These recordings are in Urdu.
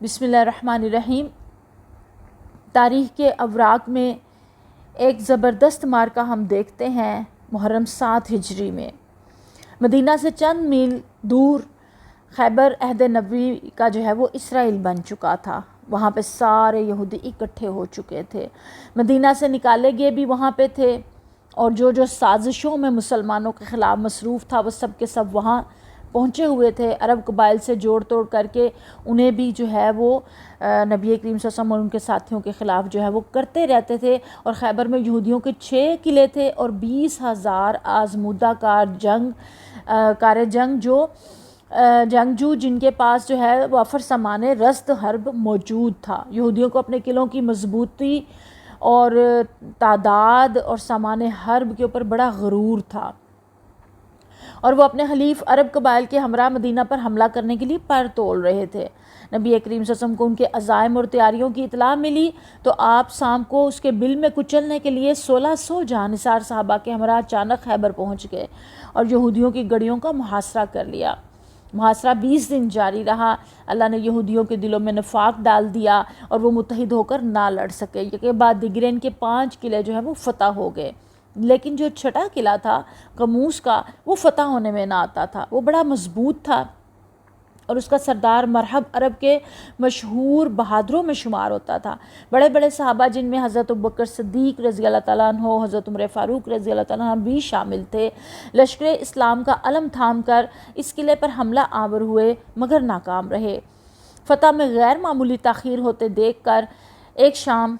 بسم اللہ الرحمن الرحیم۔ تاریخ کے اوراق میں ایک زبردست مارکہ ہم دیکھتے ہیں محرم 7 ہجری میں۔ مدینہ سے چند میل دور خیبر عہد نبوی کا جو ہے وہ اسرائیل بن چکا تھا۔ وہاں پہ سارے یہودی اکٹھے ہو چکے تھے، مدینہ سے نکالے گئے بھی وہاں پہ تھے، اور جو سازشوں میں مسلمانوں کے خلاف مصروف تھا وہ سب کے سب وہاں پہنچے ہوئے تھے۔ عرب قبائل سے جوڑ توڑ کر کے انہیں بھی جو ہے وہ نبی کریم صلی اللہ علیہ وسلم اور ان کے ساتھیوں کے خلاف جو ہے وہ کرتے رہتے تھے۔ اور خیبر میں یہودیوں کے 6 قلعے تھے اور 20,000 آزمودہ کار جنگ جنگجو جن کے پاس جو ہے وافر سامان رزد حرب موجود تھا۔ یہودیوں کو اپنے قلعوں کی مضبوطی اور تعداد اور سامان حرب کے اوپر بڑا غرور تھا، اور وہ اپنے حلیف عرب قبائل کے ہمراہ مدینہ پر حملہ کرنے کے لیے پر تول رہے تھے۔ نبی کریم صلی اللہ علیہ وسلم کو ان کے عزائم اور تیاریوں کی اطلاع ملی تو آپ شام کو اس کے بل میں کچلنے کے لیے 1600 جانثار صحابہ کے ہمراہ اچانک خیبر پہنچ گئے اور یہودیوں کی گڑیوں کا محاصرہ کر لیا۔ محاصرہ 20 دن جاری رہا۔ اللہ نے یہودیوں کے دلوں میں نفاق ڈال دیا اور وہ متحد ہو کر نہ لڑ سکے۔ یہ بعد دیگرے ان کے 5 قلعے جو ہیں وہ فتح ہو گئے، لیکن جو 6واں قلعہ تھا قموس کا وہ فتح ہونے میں نہ آتا تھا۔ وہ بڑا مضبوط تھا اور اس کا سردار مرحب عرب کے مشہور بہادروں میں شمار ہوتا تھا۔ بڑے بڑے صحابہ جن میں حضرت ابوبکر صدیق رضی اللہ تعالیٰ عنہ، حضرت عمر فاروق رضی اللہ تعالیٰ عنہ بھی شامل تھے، لشکر اسلام کا علم تھام کر اس قلعے پر حملہ آور ہوئے مگر ناکام رہے۔ فتح میں غیر معمولی تاخیر ہوتے دیکھ کر ایک شام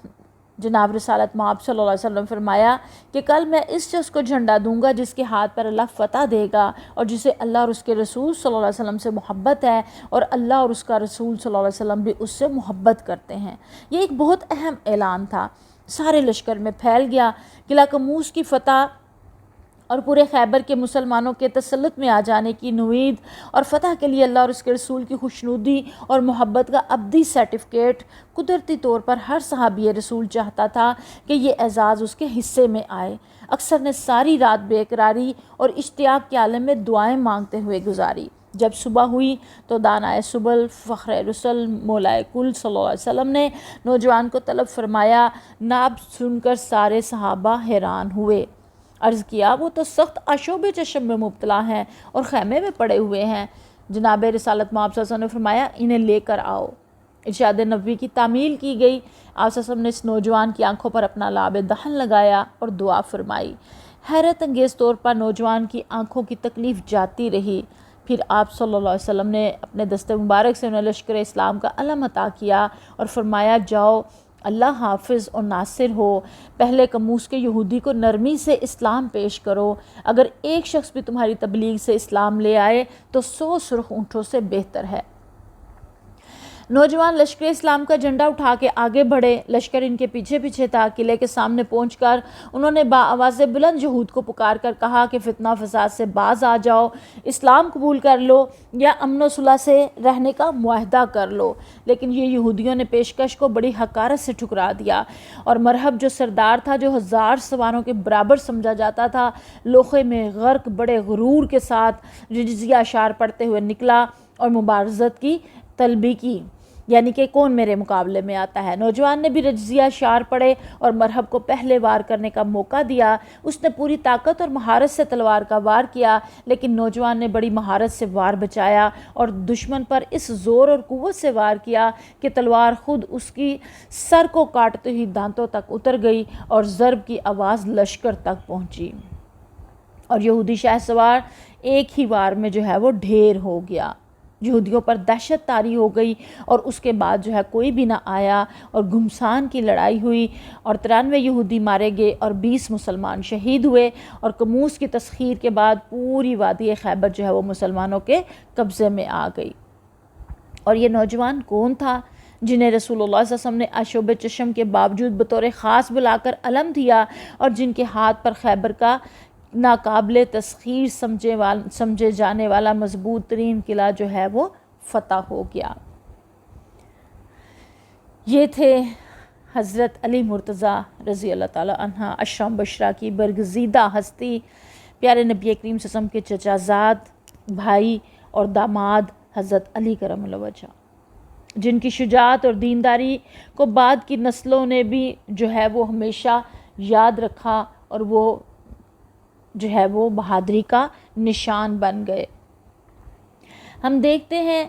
جناب رسالت مآب صلی اللہ علیہ وسلم فرمایا کہ کل میں اس شخص کو جھنڈا دوں گا جس کے ہاتھ پر اللہ فتح دے گا اور جسے اللہ اور اس کے رسول صلی اللہ علیہ وسلم سے محبت ہے، اور اللہ اور اس کا رسول صلی اللہ علیہ وسلم بھی اس سے محبت کرتے ہیں۔ یہ ایک بہت اہم اعلان تھا، سارے لشکر میں پھیل گیا۔ قلعہ قموس کی فتح اور پورے خیبر کے مسلمانوں کے تسلط میں آ جانے کی نوید اور فتح کے لیے اللہ اور اس کے رسول کی خوشنودی اور محبت کا ابدی سرٹیفکیٹ قدرتی طور پر ہر صحابی رسول چاہتا تھا کہ یہ اعزاز اس کے حصے میں آئے۔ اکثر نے ساری رات بے قراری اور اشتیاق کے عالم میں دعائیں مانگتے ہوئے گزاری۔ جب صبح ہوئی تو دانائے سبل فخر رسل مولائے کل صلی اللہ علیہ وسلم نے نوجوان کو طلب فرمایا۔ ناب سن کر سارے صحابہ حیران ہوئے۔ عرض کیا وہ تو سخت آشوب چشم میں مبتلا ہیں اور خیمے میں پڑے ہوئے ہیں۔ جناب رسالت مآب صلی اللہ علیہ وسلم نے فرمایا انہیں لے کر آؤ۔ ارشاد نبوی کی تعمیل کی گئی۔ آپ صلی اللہ علیہ وسلم نے اس نوجوان کی آنکھوں پر اپنا لعاب دہن لگایا اور دعا فرمائی۔ حیرت انگیز طور پر نوجوان کی آنکھوں کی تکلیف جاتی رہی۔ پھر آپ صلی اللہ علیہ وسلم نے اپنے دست مبارک سے انہیں لشکر اسلام کا علم عطا کیا اور فرمایا جاؤ اللہ حافظ اور ناصر ہو، پہلے قموس کے یہودی کو نرمی سے اسلام پیش کرو، اگر ایک شخص بھی تمہاری تبلیغ سے اسلام لے آئے تو 100 سرخ اونٹوں سے بہتر ہے۔ نوجوان لشکر اسلام کا جھنڈا اٹھا کے آگے بڑھے، لشکر ان کے پیچھے پیچھے تھا۔ قلعے کے سامنے پہنچ کر انہوں نے بآواز بلند یہود کو پکار کر کہا کہ فتنہ فساد سے باز آ جاؤ، اسلام قبول کر لو یا امن و صلح سے رہنے کا معاہدہ کر لو۔ لیکن یہ یہودیوں نے پیشکش کو بڑی حقارت سے ٹھکرا دیا، اور مرحب جو سردار تھا جو 1000 سواروں کے برابر سمجھا جاتا تھا، لوخے میں غرق بڑے غرور کے ساتھ رجزیہ اشعار پڑھتے ہوئے نکلا اور مبارزت کی طلبی کی، یعنی کہ کون میرے مقابلے میں آتا ہے۔ نوجوان نے بھی رجزیہ اشعار پڑھے اور مرحب کو پہلے وار کرنے کا موقع دیا۔ اس نے پوری طاقت اور مہارت سے تلوار کا وار کیا، لیکن نوجوان نے بڑی مہارت سے وار بچایا اور دشمن پر اس زور اور قوت سے وار کیا کہ تلوار خود اس کی سر کو کاٹتے ہی دانتوں تک اتر گئی اور ضرب کی آواز لشکر تک پہنچی، اور یہودی شہ سوار ایک ہی وار میں جو ہے وہ ڈھیر ہو گیا۔ یہودیوں پر دہشت طاری ہو گئی اور اس کے بعد جو ہے کوئی بھی نہ آیا، اور گھمسان کی لڑائی ہوئی اور 93 یہودی مارے گئے اور 20 مسلمان شہید ہوئے، اور قموس کی تسخیر کے بعد پوری وادی خیبر جو ہے وہ مسلمانوں کے قبضے میں آ گئی۔ اور یہ نوجوان کون تھا جنہیں رسول اللہ صلی اللہ علیہ وسلم نے آشوب چشم کے باوجود بطور خاص بلا کر علم دیا، اور جن کے ہاتھ پر خیبر کا ناقابل تسخیر سمجھے جانے والا مضبوط ترین قلعہ جو ہے وہ فتح ہو گیا؟ یہ تھے حضرت علی مرتضیٰ رضی اللہ تعالی عنہ، اشرا بشرا کی برگزیدہ ہستی، پیارے نبی کریم صلی اللہ علیہ وسلم کے چچا زاد، بھائی اور داماد حضرت علی کرم اللہ وجہ۔ جن کی شجاعت اور دینداری کو بعد کی نسلوں نے بھی جو ہے وہ ہمیشہ یاد رکھا اور وہ جو ہے وہ بہادری کا نشان بن گئے۔ ہم دیکھتے ہیں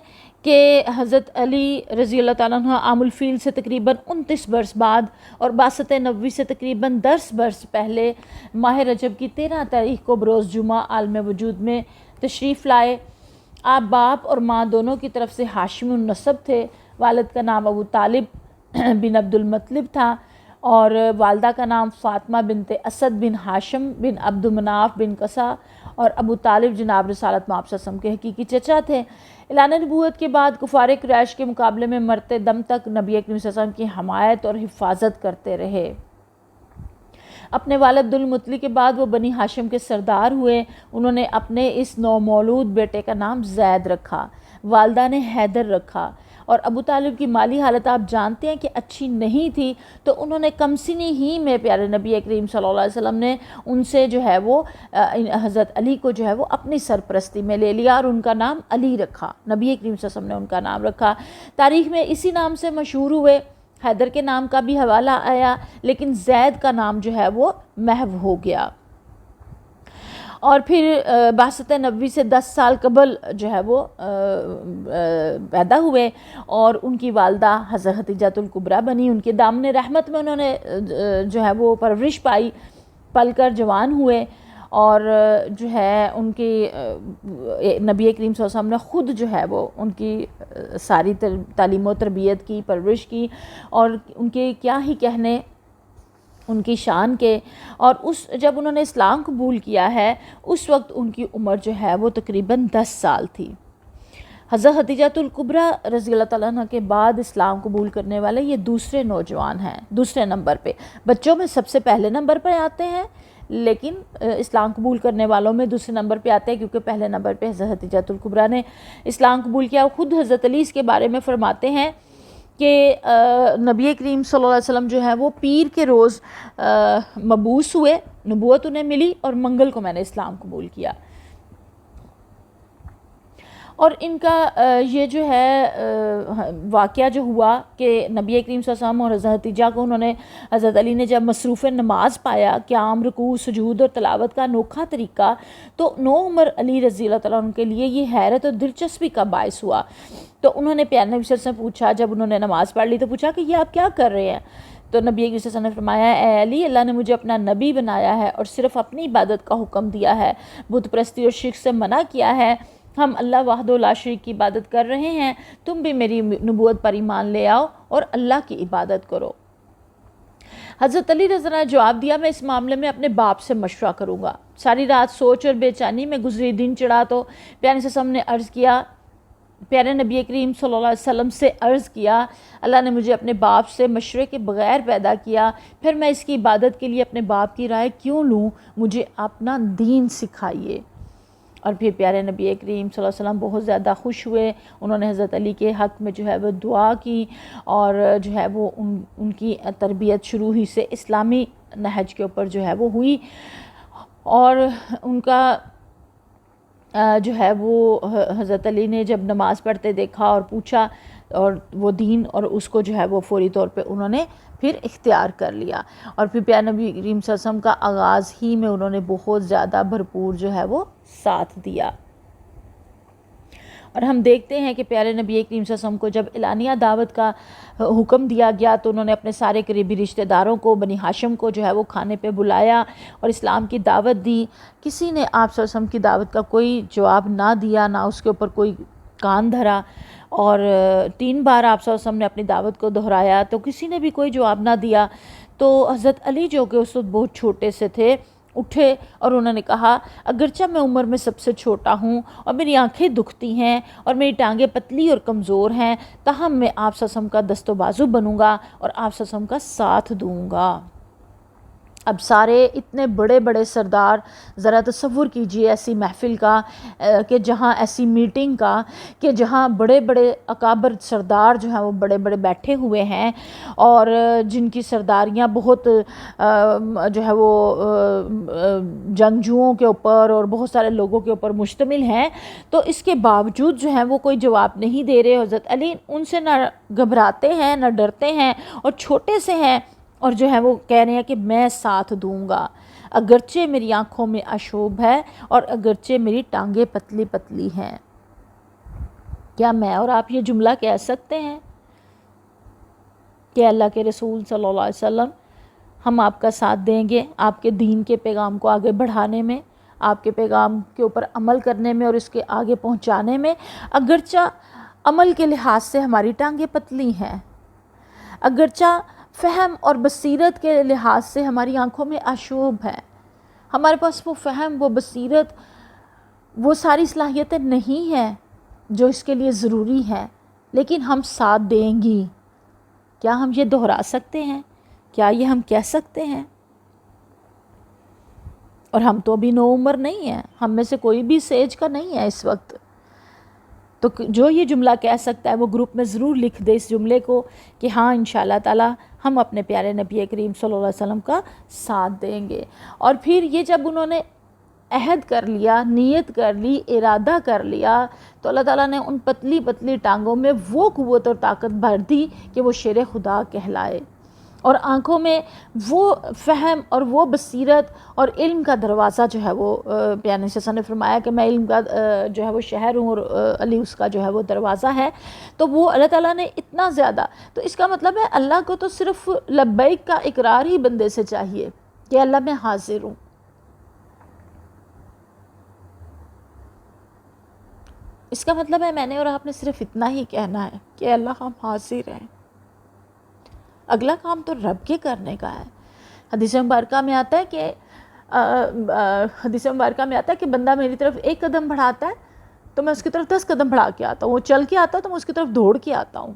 کہ حضرت علی رضی اللہ تعالیٰ عنہ عام الفیل سے تقریباً 29 برس بعد اور بعثت نبوی سے تقریباً 10 برس پہلے ماہ رجب کی 13 تاریخ کو بروز جمعہ عالم وجود میں تشریف لائے۔ آپ باپ اور ماں دونوں کی طرف سے ہاشمی النسب تھے۔ والد کا نام ابو طالب بن عبد المطلب تھا اور والدہ کا نام فاطمہ بنت اسد بن ہاشم بن عبد مناف بن قصا، اور ابو طالب جناب رسالت مآب صلی اللہ علیہ وسلم کے حقیقی چچا تھے۔ اعلان نبوت کے بعد کفار قریش کے مقابلے میں مرتے دم تک نبی کریم صلی اللہ علیہ وسلم کی حمایت اور حفاظت کرتے رہے۔ اپنے والد عبد المطلب کے بعد وہ بنی ہاشم کے سردار ہوئے۔ انہوں نے اپنے اس نومولود بیٹے کا نام زید رکھا، والدہ نے حیدر رکھا، اور ابو طالب کی مالی حالت آپ جانتے ہیں کہ اچھی نہیں تھی، تو انہوں نے کم سنی ہی میں پیارے نبی کریم صلی اللہ علیہ وسلم نے ان سے جو ہے وہ حضرت علی کو جو ہے وہ اپنی سرپرستی میں لے لیا اور ان کا نام علی رکھا۔ نبی کریم صلی اللہ علیہ وسلم نے ان کا نام رکھا۔ تاریخ میں اسی نام سے مشہور ہوئے۔ حیدر کے نام کا بھی حوالہ آیا، لیکن زید کا نام جو ہے وہ محو ہو گیا۔ اور پھر بعثت نبوی سے 10 سال قبل جو ہے وہ پیدا ہوئے اور ان کی والدہ حضرت خدیجہ الکبریٰ بنی۔ ان کے دامن رحمت میں انہوں نے جو ہے وہ پرورش پائی، پل کر جوان ہوئے، اور جو ہے ان کی نبی کریم صلی اللہ علیہ وسلم نے خود جو ہے وہ ان کی ساری تعلیم و تربیت کی، پرورش کی، اور ان کے کیا ہی کہنے ان کی شان کے۔ اور جب انہوں نے اسلام قبول کیا ہے اس وقت ان کی عمر جو ہے وہ تقریباً 10 سال تھی۔ حضرت خدیجہ الکبریٰ رضی اللہ تعالیٰ عنہ کے بعد اسلام قبول کرنے والے یہ دوسرے نوجوان ہیں، دوسرے نمبر پہ۔ بچوں میں سب سے پہلے نمبر پہ آتے ہیں، لیکن اسلام قبول کرنے والوں میں دوسرے نمبر پہ آتے ہیں، کیونکہ پہلے نمبر پہ حضرت خدیجہ الکبریٰ نے اسلام قبول کیا۔ خود حضرت علی اس کے بارے میں فرماتے ہیں کہ نبی کریم صلی اللہ علیہ وسلم جو ہے وہ پیر کے روز مبعوث ہوئے، نبوت انہیں ملی، اور منگل کو میں نے اسلام قبول کیا۔ اور ان کا یہ جو ہے واقعہ جو ہوا کہ نبی کریم صلی اللہ علیہ وسلم اور حضرت خدیجہ کو انہوں نے، حضرت علی نے جب مصروف نماز پایا، قیام، رکوع، سجود اور تلاوت کا انوکھا طریقہ، تو نوعمر علی رضی اللہ تعالیٰ عنہ کے لیے یہ حیرت اور دلچسپی کا باعث ہوا۔ تو انہوں نے پیارے نبی صلی اللہ علیہ وسلم سے پوچھا، جب انہوں نے نماز پڑھ لی تو پوچھا کہ یہ آپ کیا کر رہے ہیں؟ تو نبی صلی اللہ علیہ وسلم نے فرمایا، اے علی، اللہ نے مجھے اپنا نبی بنایا ہے اور صرف اپنی عبادت کا حکم دیا ہے، بت پرستی اور شرک سے منع کیا ہے۔ ہم اللہ وحدہ لا شریک کی عبادت کر رہے ہیں، تم بھی میری نبوت پر ایمان لے آؤ اور اللہ کی عبادت کرو۔ حضرت علی رضی اللہ عنہ نے جواب دیا، میں اس معاملے میں اپنے باپ سے مشورہ کروں گا۔ ساری رات سوچ اور بے چینی میں گزری، دن چڑھا تو پیارے صلی اللہ علیہ وسلم نے عرض کیا، پیارے نبی کریم صلی اللہ علیہ وسلم سے عرض کیا، اللہ نے مجھے اپنے باپ سے مشورے کے بغیر پیدا کیا، پھر میں اس کی عبادت کے لیے اپنے باپ کی رائے کیوں لوں؟ مجھے اپنا دین سکھائیے۔ اور پھر پیارے نبی کریم صلی اللہ علیہ وسلم بہت زیادہ خوش ہوئے۔ انہوں نے حضرت علی کے حق میں جو ہے وہ دعا کی، اور جو ہے وہ ان کی تربیت شروع ہی سے اسلامی نہج کے اوپر جو ہے وہ ہوئی، اور ان کا جو ہے وہ حضرت علی نے جب نماز پڑھتے دیکھا اور پوچھا، اور وہ دین اور اس کو جو ہے وہ فوری طور پہ انہوں نے پھر اختیار کر لیا۔ اور پھر پیارے نبی کریم صلی اللہ علیہ وسلم کا آغاز ہی میں انہوں نے بہت زیادہ بھرپور جو ہے وہ ساتھ دیا۔ اور ہم دیکھتے ہیں کہ پیارے نبی کریم صلی اللہ علیہ وسلم کو جب اعلانیہ دعوت کا حکم دیا گیا تو انہوں نے اپنے سارے قریبی رشتہ داروں کو، بنی ہاشم کو جو ہے وہ کھانے پہ بلایا اور اسلام کی دعوت دی۔ کسی نے آپ صلی اللہ علیہ وسلم کی دعوت کا کوئی جواب نہ دیا، نہ اس کے اوپر کوئی کان دھرا، اور 3 بار آپ صلی اللہ علیہ وسلم نے اپنی دعوت کو دہرایا تو کسی نے بھی کوئی جواب نہ دیا۔ تو حضرت علی جو کہ اس وقت بہت چھوٹے سے تھے، اٹھے اور انہوں نے کہا، اگرچہ میں عمر میں سب سے چھوٹا ہوں اور میری آنکھیں دکھتی ہیں اور میری ٹانگیں پتلی اور کمزور ہیں، تاہم میں آپ صلی اللہ علیہ وسلم کا دست و بازو بنوں گا اور آپ صلی اللہ علیہ وسلم کا ساتھ دوں گا۔ اب سارے اتنے بڑے بڑے سردار، ذرا تصور کیجئے ایسی محفل کا کہ جہاں ایسی میٹنگ کا کہ جہاں بڑے بڑے اکابر سردار جو ہیں وہ بڑے بڑے بیٹھے ہوئے ہیں، اور جن کی سرداریاں بہت جو ہے وہ جنگجوؤں کے اوپر اور بہت سارے لوگوں کے اوپر مشتمل ہیں، تو اس کے باوجود جو ہے وہ کوئی جواب نہیں دے رہے۔ حضرت علی ان سے نہ گھبراتے ہیں نہ ڈرتے ہیں، اور چھوٹے سے ہیں، اور جو ہے وہ کہہ رہے ہیں کہ میں ساتھ دوں گا، اگرچہ میری آنکھوں میں آشوب ہے اور اگرچہ میری ٹانگیں پتلی پتلی ہیں۔ کیا میں اور آپ یہ جملہ کہہ سکتے ہیں کہ اللہ کے رسول صلی اللہ علیہ وسلم ہم آپ کا ساتھ دیں گے آپ کے دین کے پیغام کو آگے بڑھانے میں، آپ کے پیغام کے اوپر عمل کرنے میں اور اس کے آگے پہنچانے میں، اگرچہ عمل کے لحاظ سے ہماری ٹانگیں پتلی ہیں، اگرچہ فہم اور بصیرت کے لحاظ سے ہماری آنکھوں میں آشوب ہے، ہمارے پاس وہ فہم، وہ بصیرت، وہ ساری صلاحیتیں نہیں ہیں جو اس کے لیے ضروری ہیں، لیکن ہم ساتھ دیں گی۔ کیا ہم یہ دہرا سکتے ہیں؟ کیا یہ ہم کہہ سکتے ہیں؟ اور ہم تو ابھی نو عمر نہیں ہیں، ہم میں سے کوئی بھی اس ایج کا نہیں ہے اس وقت، تو جو یہ جملہ کہہ سکتا ہے وہ گروپ میں ضرور لکھ دے اس جملے کو کہ ہاں انشاءاللہ تعالی ہم اپنے پیارے نبی کریم صلی اللہ علیہ وسلم کا ساتھ دیں گے۔ اور پھر یہ جب انہوں نے عہد کر لیا، نیت کر لی، ارادہ کر لیا، تو اللہ تعالیٰ نے ان پتلی پتلی ٹانگوں میں وہ قوت اور طاقت بھر دی کہ وہ شیر خدا کہلائے، اور آنکھوں میں وہ فہم اور وہ بصیرت اور علم کا دروازہ جو ہے وہ پیارے نبی صلی اللہ علیہ وسلم نے فرمایا کہ میں علم کا جو ہے وہ شہر ہوں اور علی اس کا جو ہے وہ دروازہ ہے، تو وہ اللہ تعالیٰ نے اتنا زیادہ، تو اس کا مطلب ہے اللہ کو تو صرف لبیک کا اقرار ہی بندے سے چاہیے کہ اللہ میں حاضر ہوں۔ اس کا مطلب ہے میں نے اور آپ نے صرف اتنا ہی کہنا ہے کہ اللہ ہم حاضر ہیں، اگلا کام تو رب کے کرنے کا ہے۔ حدیث مبارکہ میں آتا ہے کہ بندہ میری طرف ایک قدم بڑھاتا ہے تو میں اس کی طرف 10 قدم بڑھا کے آتا ہوں، وہ چل کے آتا ہے تو میں اس کی طرف دوڑ کے آتا ہوں،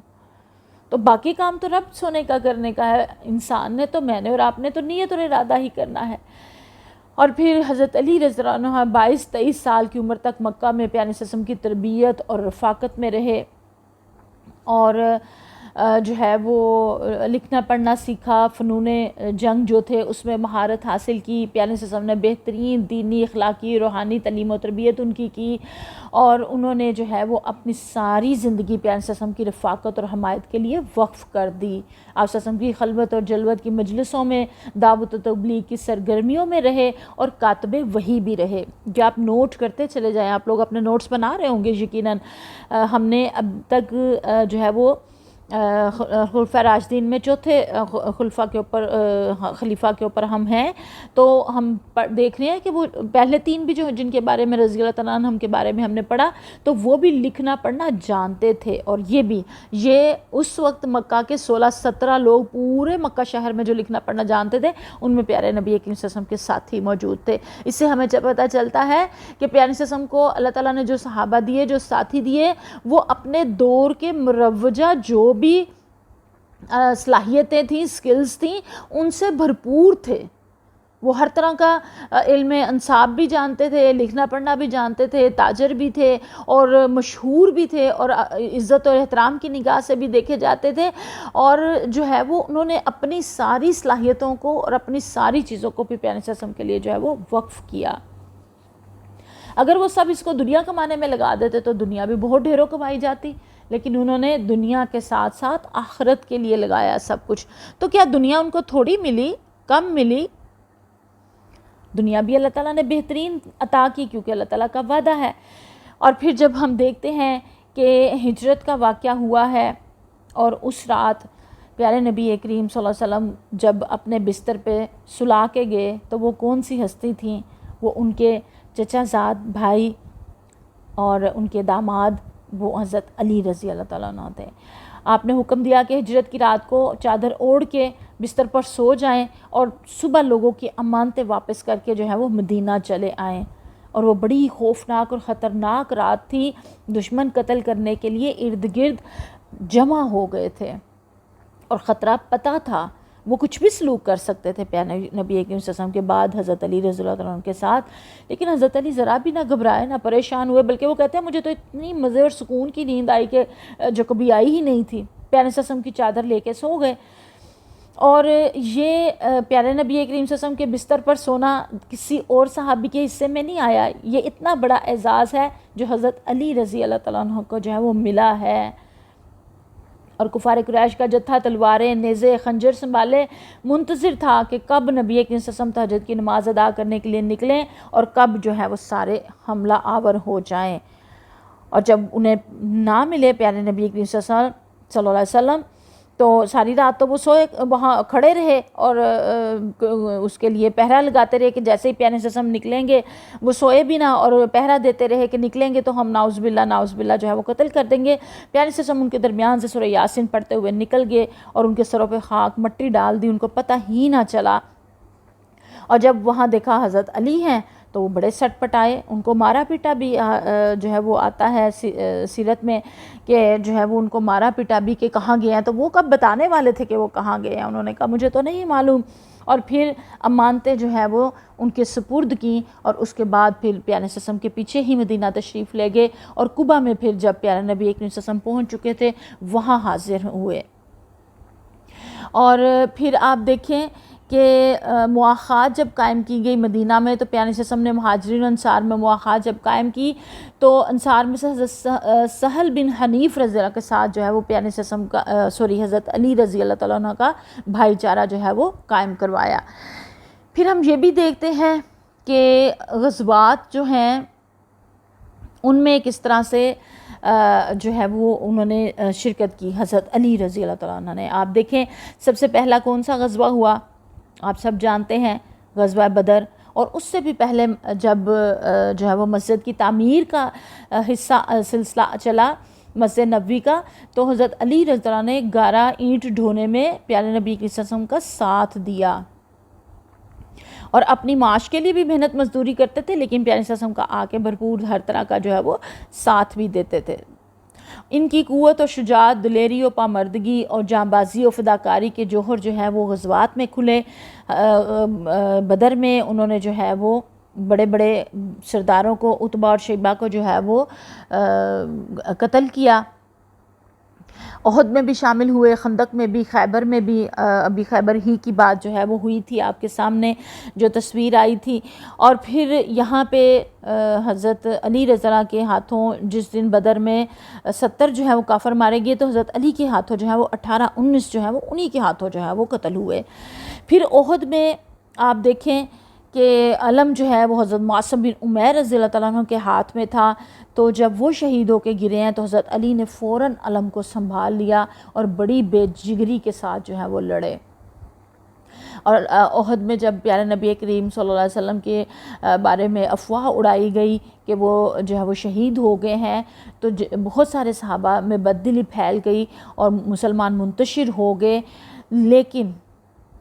تو باقی کام تو رب سونے کا کرنے کا ہے، انسان نے تو، میں نے اور آپ نے تو نیت اور ارادہ ہی کرنا ہے۔ اور پھر حضرت علی رضی اللہ عنہ 22-23 سال کی عمر تک مکہ میں پیارے صلی اللہ علیہ وسلم کی تربیت اور رفاقت میں رہے، اور جو ہے وہ لکھنا پڑھنا سیکھا، فنون جنگ جو تھے اس میں مہارت حاصل کی، پیارے صلی اللہ علیہ وسلم نے بہترین دینی، اخلاقی، روحانی تعلیم و تربیت ان کی، اور انہوں نے جو ہے وہ اپنی ساری زندگی پیارے صلی اللہ علیہ وسلم کی رفاقت اور حمایت کے لیے وقف کر دی۔ آپ صلی اللہ علیہ وسلم کی خلوت اور جلوت کی مجلسوں میں، دعوت و تبلیغ کی سرگرمیوں میں رہے، اور کاتب وحی بھی رہے۔ جو آپ نوٹ کرتے چلے جائیں، آپ لوگ اپنے نوٹس بنا رہے ہوں گے یقیناً، ہم نے اب تک جو ہے وہ خلفاء راشدین میں چوتھے خلیفہ کے اوپر ہم ہیں، تو ہم دیکھ رہے ہیں کہ وہ پہلے 3 بھی جو جن کے بارے میں رضی اللہ تعالیٰ عنہم کے بارے میں ہم نے پڑھا، تو وہ بھی لکھنا پڑھنا جانتے تھے، اور یہ اس وقت مکہ کے 16-17 لوگ پورے مکہ شہر میں جو لکھنا پڑھنا جانتے تھے، ان میں پیارے نبی کریم صلی اللہ علیہ وسلم کے ساتھی موجود تھے۔ اس سے ہمیں جب پتہ چلتا ہے کہ پیارے صلی اللہ علیہ وسلم کو اللہ تعالیٰ نے جو صحابہ دیے، جو ساتھی دیے، وہ اپنے دور کے مروجہ جو بھی صلاحیتیں تھیں، سکلز تھیں، ان سے بھرپور تھے۔ وہ ہر طرح کا علم انصاب بھی جانتے تھے، لکھنا پڑھنا بھی جانتے تھے، تاجر بھی تھے، اور مشہور بھی تھے، اور عزت اور احترام کی نگاہ سے بھی دیکھے جاتے تھے، اور جو ہے وہ انہوں نے اپنی ساری صلاحیتوں کو اور اپنی ساری چیزوں کو بھی پیارے صلی اللہ علیہ وسلم کے لیے جو ہے وہ وقف کیا۔ اگر وہ سب اس کو دنیا کمانے میں لگا دیتے تو دنیا بھی بہت ڈھیروں کمائی جاتی، لیکن انہوں نے دنیا کے ساتھ ساتھ آخرت کے لیے لگایا سب کچھ۔ تو کیا دنیا ان کو تھوڑی ملی، کم ملی؟ دنیا بھی اللہ تعالیٰ نے بہترین عطا کی، کیونکہ اللہ تعالیٰ کا وعدہ ہے۔ اور پھر جب ہم دیکھتے ہیں کہ ہجرت کا واقعہ ہوا ہے، اور اس رات پیارے نبی کریم صلی اللہ علیہ وسلم جب اپنے بستر پہ سلا کے گئے، تو وہ کون سی ہستی تھیں؟ وہ ان کے چچا زاد بھائی اور ان کے داماد، وہ حضرت علی رضی اللہ تعالیٰ عنہ تھے۔ آپ نے حکم دیا کہ ہجرت کی رات کو چادر اوڑھ کے بستر پر سو جائیں، اور صبح لوگوں کی امانتیں واپس کر کے جو ہے وہ مدینہ چلے آئیں۔ اور وہ بڑی خوفناک اور خطرناک رات تھی، دشمن قتل کرنے کے لیے ارد گرد جمع ہو گئے تھے، اور خطرہ پتہ تھا، وہ کچھ بھی سلوک کر سکتے تھے پیارے نبی کریم صلی اللہ علیہ وسلم کے بعد حضرت علی رضی اللہ عنہ کے ساتھ، لیکن حضرت علی ذرا بھی نہ گھبرائے نہ پریشان ہوئے، بلکہ وہ کہتے ہیں مجھے تو اتنی مزے اور سکون کی نیند آئی کہ جو کبھی آئی ہی نہیں تھی، پیارے صلی اللہ علیہ وسلم کی چادر لے کے سو گئے۔ اور یہ پیارے نبی کریم صلی اللہ علیہ وسلم کے بستر پر سونا کسی اور صحابی کے حصے میں نہیں آیا، یہ اتنا بڑا اعزاز ہے جو حضرت علی رضی اللہ تعالیٰ عنہ کو جو ہے وہ ملا ہے۔ اور کفار قریش کا جتھا تلواریں، نیزے، خنجر سنبھالے منتظر تھا کہ کب نبی کریم صلی اللہ علیہ وسلم تہجد کی نماز ادا کرنے کے لیے نکلیں اور کب جو ہے وہ سارے حملہ آور ہو جائیں۔ اور جب انہیں نہ ملے پیارے نبی کریم صلی اللہ علیہ وسلم تو ساری رات تو وہ سوئے وہاں کھڑے رہے اور اس کے لیے پہرا لگاتے رہے کہ جیسے ہی پیارے صلی اللہ علیہ وسلم نکلیں گے وہ سوئے بھی نہ، اور پہرا دیتے رہے کہ نکلیں گے تو ہم نعوذ باللہ جو ہے وہ قتل کر دیں گے۔ پیارے صلی اللہ علیہ وسلم ان کے درمیان سے سورہ یاسین پڑھتے ہوئے نکل گئے اور ان کے سروں پہ خاک مٹی ڈال دی، ان کو پتہ ہی نہ چلا۔ اور جب وہاں دیکھا حضرت علی ہیں تو وہ بڑے سٹ پٹائے، ان کو مارا پیٹا بھی جو ہے وہ آتا ہے سیرت میں کہ جو ہے وہ ان کو مارا پیٹا بھی کہ کہاں گئے ہیں، تو وہ کب بتانے والے تھے کہ وہ کہاں گئے ہیں، انہوں نے کہا مجھے تو نہیں معلوم۔ اور پھر امانتیں جو ہے وہ ان کے سپرد کیں اور اس کے بعد پھر پیارے صلی اللہ علیہ وسلم کے پیچھے ہی مدینہ تشریف لے گئے، اور قبا میں پھر جب پیارے نبی کریم صلی اللہ علیہ وسلم پہنچ چکے تھے وہاں حاضر ہوئے۔ اور پھر آپ دیکھیں کہ مواخات جب قائم کی گئی مدینہ میں تو پیارے صلی اللہ علیہ وسلم نے مہاجرین انصار میں مواخات جب قائم کی تو انصار میں سے حضرت سہل بن حنیف رضی اللہ کے ساتھ جو ہے وہ پیارے صلی اللہ علیہ وسلم کا حضرت علی رضی اللہ تعالیٰ عنہ کا بھائی چارہ جو ہے وہ قائم کروایا۔ پھر ہم یہ بھی دیکھتے ہیں کہ غزوات جو ہیں ان میں کس طرح سے جو ہے وہ انہوں نے شرکت کی حضرت علی رضی اللہ تعالیٰ عنہ نے۔ آپ دیکھیں سب سے پہلا کون سا غزوہ ہوا، آپ سب جانتے ہیں غزوہ بدر، اور اس سے بھی پہلے جب جو ہے وہ مسجد کی تعمیر کا حصہ سلسلہ چلا مسجد نبوی کا تو حضرت علی رضی اللہ عنہ نے 11 اینٹ ڈھونے میں پیارے نبی صلی اللہ علیہ وسلم کا ساتھ دیا، اور اپنی معاش کے لیے بھی محنت مزدوری کرتے تھے، لیکن پیارے صلی اللہ علیہ وسلم کا آ کے بھرپور ہر طرح کا جو ہے وہ ساتھ بھی دیتے تھے۔ ان کی قوت و شجاعت، دلیری و پامردگی اور جانبازی و فداکاری کے جوہر جو ہے وہ غزوات میں کھلے۔ بدر میں انہوں نے جو ہے وہ بڑے بڑے سرداروں کو، عتبہ اور شیبہ کو جو ہے وہ قتل کیا، احد میں بھی شامل ہوئے، خندق میں بھی، خیبر میں بھی، ابھی خیبر ہی کی بات جو ہے وہ ہوئی تھی آپ کے سامنے جو تصویر آئی تھی۔ اور پھر یہاں پہ حضرت علی رضی اللہ کے ہاتھوں جس دن بدر میں 70 جو ہے وہ کافر مارے گئے تو حضرت علی کے ہاتھوں جو ہے وہ 18-19 جو ہے وہ انہی کے ہاتھوں جو ہے وہ قتل ہوئے۔ پھر احد میں آپ دیکھیں کہ علم جو ہے وہ حضرت معصم بن عمیر رضی اللہ تعالیٰ عنہ کے ہاتھ میں تھا، تو جب وہ شہید ہو کے گرے ہیں تو حضرت علی نے فوراً علم کو سنبھال لیا اور بڑی بے جگری کے ساتھ جو ہے وہ لڑے۔ اور احد میں جب پیارے نبی کریم صلی اللہ علیہ وسلم کے بارے میں افواہ اڑائی گئی کہ وہ جو ہے وہ شہید ہو گئے ہیں تو بہت سارے صحابہ میں بددلی پھیل گئی اور مسلمان منتشر ہو گئے، لیکن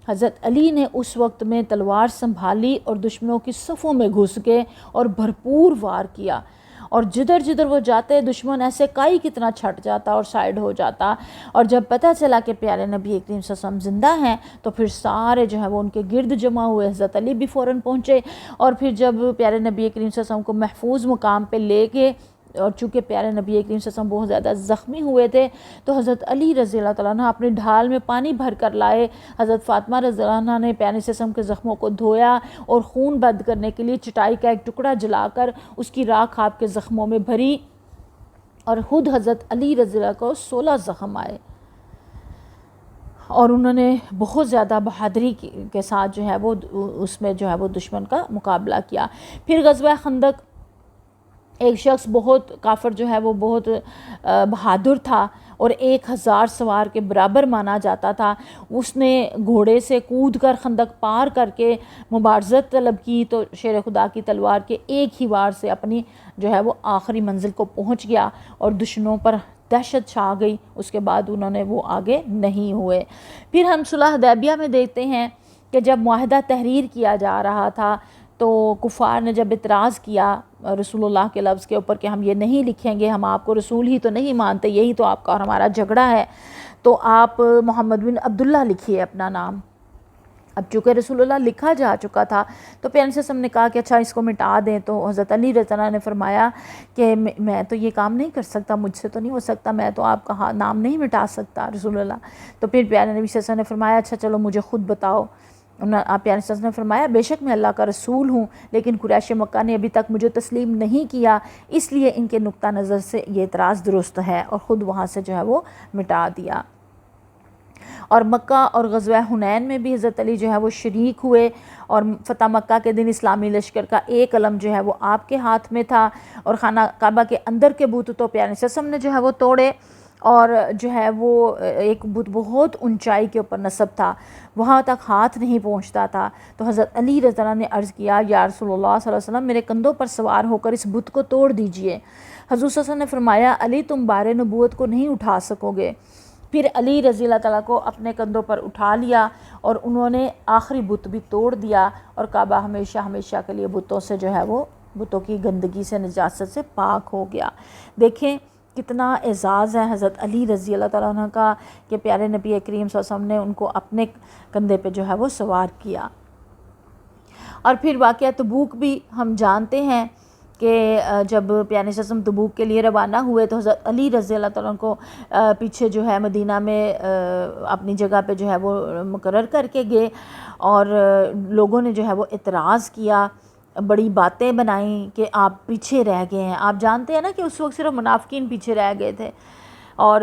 حضرت علی نے اس وقت میں تلوار سنبھالی اور دشمنوں کی صفوں میں گھس گئے اور بھرپور وار کیا، اور جدھر جدھر وہ جاتے دشمن ایسے کائی کتنا چھٹ جاتا اور سائیڈ ہو جاتا۔ اور جب پتہ چلا کہ پیارے نبی کریم صلی اللہ علیہ وسلم زندہ ہیں تو پھر سارے جو ہے وہ ان کے گرد جمع ہوئے، حضرت علی بھی فوراً پہنچے، اور پھر جب پیارے نبی کریم صلی اللہ علیہ وسلم کو محفوظ مقام پہ لے گئے، اور چونکہ پیارے نبی کریم صلی اللہ علیہ وسلم بہت زیادہ زخمی ہوئے تھے تو حضرت علی رضی اللہ تعالیٰ عنہ اپنے ڈھال میں پانی بھر کر لائے، حضرت فاطمہ رضی اللہ عنہ نے پیارے صلی اللہ علیہ وسلم کے زخموں کو دھویا اور خون بند کرنے کے لیے چٹائی کا ایک ٹکڑا جلا کر اس کی راکھ آپ کے زخموں میں بھری، اور خود حضرت علی رضی اللہ کو 16 زخم آئے، اور انہوں نے بہت زیادہ بہادری کے ساتھ جو ہے وہ اس میں جو ہے وہ دشمن کا مقابلہ کیا۔ پھر غزوہ خندق، ایک شخص بہت کافر جو ہے وہ بہت بہادر تھا اور 1000 سوار کے برابر مانا جاتا تھا، اس نے گھوڑے سے کود کر خندق پار کر کے مبارزت طلب کی تو شیر خدا کی تلوار کے ایک ہی وار سے اپنی جو ہے وہ آخری منزل کو پہنچ گیا اور دشمنوں پر دہشت چھا گئی، اس کے بعد انہوں نے وہ آگے نہیں ہوئے۔ پھر ہم صلح حدیبیہ میں دیکھتے ہیں کہ جب معاہدہ تحریر کیا جا رہا تھا تو کفار نے جب اعتراض کیا رسول اللہ کے لفظ کے اوپر کہ ہم یہ نہیں لکھیں گے، ہم آپ کو رسول ہی تو نہیں مانتے، یہی تو آپ کا اور ہمارا جھگڑا ہے، تو آپ محمد بن عبداللہ لکھیے اپنا نام، اب چونکہ رسول اللہ لکھا جا چکا تھا تو پیارے وسلم نے کہا کہ اچھا اس کو مٹا دیں، تو حضرت علی رضی اللہ عنہ نے فرمایا کہ میں تو یہ کام نہیں کر سکتا، مجھ سے تو نہیں ہو سکتا، میں تو آپ کا نام نہیں مٹا سکتا رسول اللہ۔ تو پھر پیارے نبی صلی اللہ علیہ وسلم نے فرمایا اچھا چلو مجھے خود بتاؤ۔ آپ پیارے صلی اللہ علیہ وسلم نے فرمایا بے شک میں اللہ کا رسول ہوں، لیکن قریش مکہ نے ابھی تک مجھے تسلیم نہیں کیا، اس لیے ان کے نقطہ نظر سے یہ اعتراض درست ہے، اور خود وہاں سے جو ہے وہ مٹا دیا۔ اور مکہ اور غزوہ حنین میں بھی حضرت علی جو ہے وہ شریک ہوئے، اور فتح مکہ کے دن اسلامی لشکر کا ایک علم جو ہے وہ آپ کے ہاتھ میں تھا، اور خانہ کعبہ کے اندر کے بت تو پیارے صلی اللہ علیہ وسلم نے جو ہے وہ توڑے، اور جو ہے وہ ایک بت بہت اونچائی کے اوپر نصب تھا، وہاں تک ہاتھ نہیں پہنچتا تھا۔ تو حضرت علی رضی اللہ عنہ نے عرض کیا یا رسول اللہ صلی اللہ علیہ وسلم میرے کندھوں پر سوار ہو کر اس بت کو توڑ دیجئے۔ حضور صلی اللہ علیہ وسلم نے فرمایا علی تم بار نبوت کو نہیں اٹھا سکو گے۔ پھر علی رضی اللہ تعالیٰ کو اپنے کندھوں پر اٹھا لیا، اور انہوں نے آخری بت بھی توڑ دیا، اور کعبہ ہمیشہ ہمیشہ کے لیے بتوں سے جو ہے وہ بتوں کی گندگی سے نجاست سے پاک ہو گیا۔ دیکھیں کتنا اعزاز ہے حضرت علی رضی اللہ تعالیٰ عنہ کا کہ پیارے نبی کریم صلی اللہ علیہ وسلم نے ان کو اپنے کندھے پہ جو ہے وہ سوار کیا۔ اور پھر واقعہ تبوک بھی ہم جانتے ہیں کہ جب پیارے صلی اللہ علیہ وسلم تبوک کے لیے روانہ ہوئے تو حضرت علی رضی اللہ تعالیٰ عنہ کو پیچھے جو ہے مدینہ میں اپنی جگہ پہ جو ہے وہ مقرر کر کے گئے، اور لوگوں نے جو ہے وہ اعتراض کیا، بڑی باتیں بنائیں کہ آپ پیچھے رہ گئے ہیں۔ آپ جانتے ہیں نا کہ اس وقت صرف منافقین پیچھے رہ گئے تھے، اور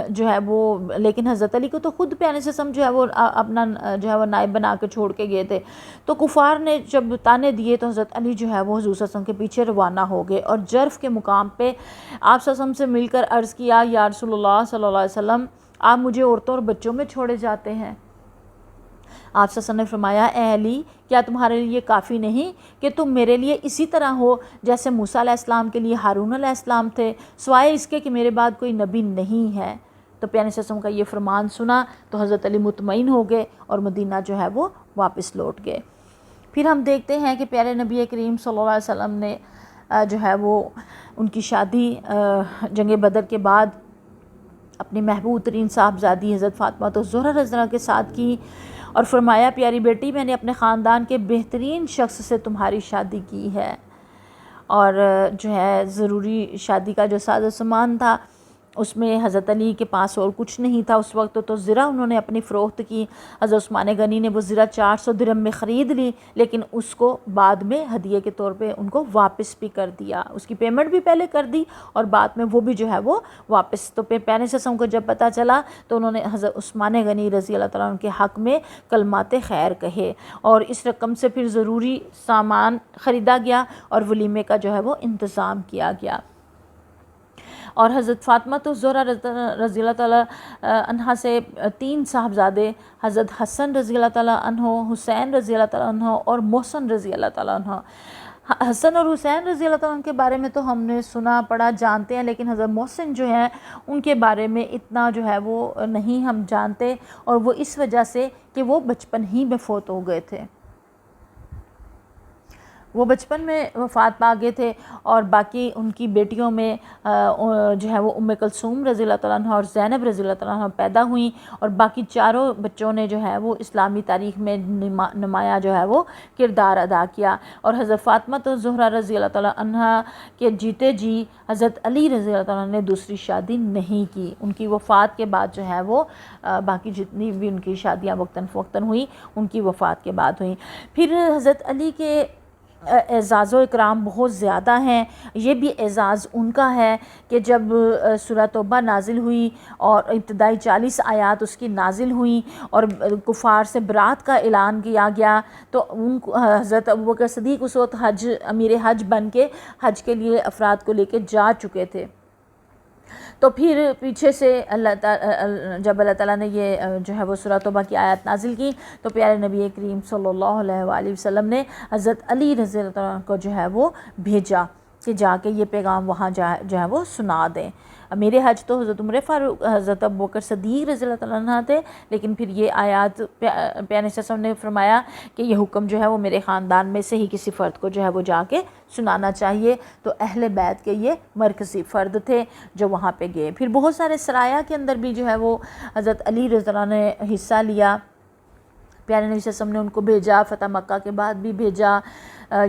جو ہے وہ لیکن حضرت علی کو تو خود پیارے صلی اللہ علیہ وسلم جو ہے وہ اپنا جو ہے وہ نائب بنا کے چھوڑ کے گئے تھے۔ تو کفار نے جب تانے دیے تو حضرت علی جو ہے وہ حضور صلی اللہ علیہ وسلم کے پیچھے روانہ ہو گئے، اور جرف کے مقام پہ آپ صلی اللہ علیہ وسلم سے مل کر عرض کیا یا رسول اللہ صلی اللہ علیہ وسلم آپ مجھے عورتوں اور بچوں میں چھوڑے جاتے ہیں۔ آپ صلی اللہ علیہ وسلم نے فرمایا اے علی کیا تمہارے لیے کافی نہیں کہ تم میرے لیے اسی طرح ہو جیسے موسیٰ علیہ السلام کے لیے ہارون علیہ السلام تھے، سوائے اس کے کہ میرے بعد کوئی نبی نہیں ہے۔ تو پیارے صلی اللہ علیہ وسلم کا یہ فرمان سنا تو حضرت علی مطمئن ہو گئے اور مدینہ جو ہے وہ واپس لوٹ گئے۔ پھر ہم دیکھتے ہیں کہ پیارے نبی کریم صلی اللہ علیہ وسلم نے جو ہے وہ ان کی شادی جنگ بدر کے بعد اپنی محبوب ترین صاحبزادی حضرت فاطمہ الزہرا رضی اللہ عنہا کے ساتھ کی، اور فرمایا پیاری بیٹی میں نے اپنے خاندان کے بہترین شخص سے تمہاری شادی کی ہے، اور جو ہے ضروری شادی کا جو ساز و سامان تھا اس میں حضرت علی کے پاس اور کچھ نہیں تھا اس وقت، تو زرہ انہوں نے اپنی فروخت کی۔ حضرت عثمان غنی نے وہ زرہ 400 درہم میں خرید لی، لیکن اس کو بعد میں ہدیے کے طور پہ ان کو واپس بھی کر دیا، اس کی پیمنٹ بھی پہلے کر دی اور بعد میں وہ بھی جو ہے وہ واپس۔ تو پیارے صلی اللہ علیہ وسلم کو جب پتہ چلا تو انہوں نے حضرت عثمان غنی رضی اللہ تعالیٰ عنہ کے حق میں کلمات خیر کہے، اور اس رقم سے پھر ضروری سامان خریدا گیا اور ولیمے کا جو ہے وہ انتظام کیا گیا۔ اور حضرت فاطمہ الزہرا رضی اللہ تعالیٰ عنہ سے 3 صاحبزادے حضرت حسن رضی اللہ تعالیٰ عنہ، حسین رضی اللہ تعالیٰ عنہ اور محسن رضی اللہ تعالیٰ عنہ۔ حسن اور حسین رضی اللہ تعالیٰ عنہ کے بارے میں تو ہم نے سنا پڑھا جانتے ہیں، لیکن حضرت محسن جو ہیں ان کے بارے میں اتنا جو ہے وہ نہیں ہم جانتے، اور وہ اس وجہ سے کہ وہ بچپن ہی میں فوت ہو گئے تھے، وہ بچپن میں وفات پا گئے تھے، اور باقی ان کی بیٹیوں میں جو ہے وہ ام کلثوم رضی اللہ تعالیٰ عنہ اور زینب رضی اللہ تعالیٰ عنہ پیدا ہوئیں، اور باقی چاروں بچوں نے جو ہے وہ اسلامی تاریخ میں نمایاں جو ہے وہ کردار ادا کیا۔ اور حضرت فاطمہ الزہرا رضی اللہ تعالیٰ عنہ کے جیتے جی حضرت علی رضی اللہ تعالیٰ عنہ نے دوسری شادی نہیں کی، ان کی وفات کے بعد جو ہے وہ باقی جتنی بھی ان کی شادیاں وقتاً فوقتاً ہوئیں ان کی وفات کے بعد ہوئیں۔ پھر حضرت علی کے اعزاز و اکرام بہت زیادہ ہیں۔ یہ بھی اعزاز ان کا ہے کہ جب سورہ توبہ نازل ہوئی اور ابتدائی 40 آیات اس کی نازل ہوئیں اور کفار سے برات کا اعلان کیا گیا، تو ان کو حضرت ابوبکر صدیق اس وقت امیر حج بن کے حج کے لیے افراد کو لے کے جا چکے تھے۔ تو پھر پیچھے سے جب اللہ تعالیٰ نے یہ جو ہے وہ سورہ توبہ کی آیات نازل کی تو پیارے نبی کریم صلی اللہ علیہ وآلہ وسلم نے حضرت علی رضی اللہ عنہ کو جو ہے وہ بھیجا کہ جا کے یہ پیغام وہاں جو ہے وہ سنا دیں۔ میرے حج تو حضرت عمر فاروق حضرت ابوبکر صدیق رضی اللہ تعالیٰ عنہ تھے، لیکن پھر یہ آیات پیارے صلی اللہ علیہ وسلم نے فرمایا کہ یہ حکم جو ہے وہ میرے خاندان میں سے ہی کسی فرد کو جو ہے وہ جا کے سنانا چاہیے، تو اہل بیت کے یہ مرکزی فرد تھے جو وہاں پہ گئے۔ پھر بہت سارے سرایہ کے اندر بھی جو ہے وہ حضرت علی رضی اللہ عنہ نے حصہ لیا، پیارے نبی صلی اللہ علیہ وسلم نے ان کو بھیجا، فتح مکہ کے بعد بھی بھیجا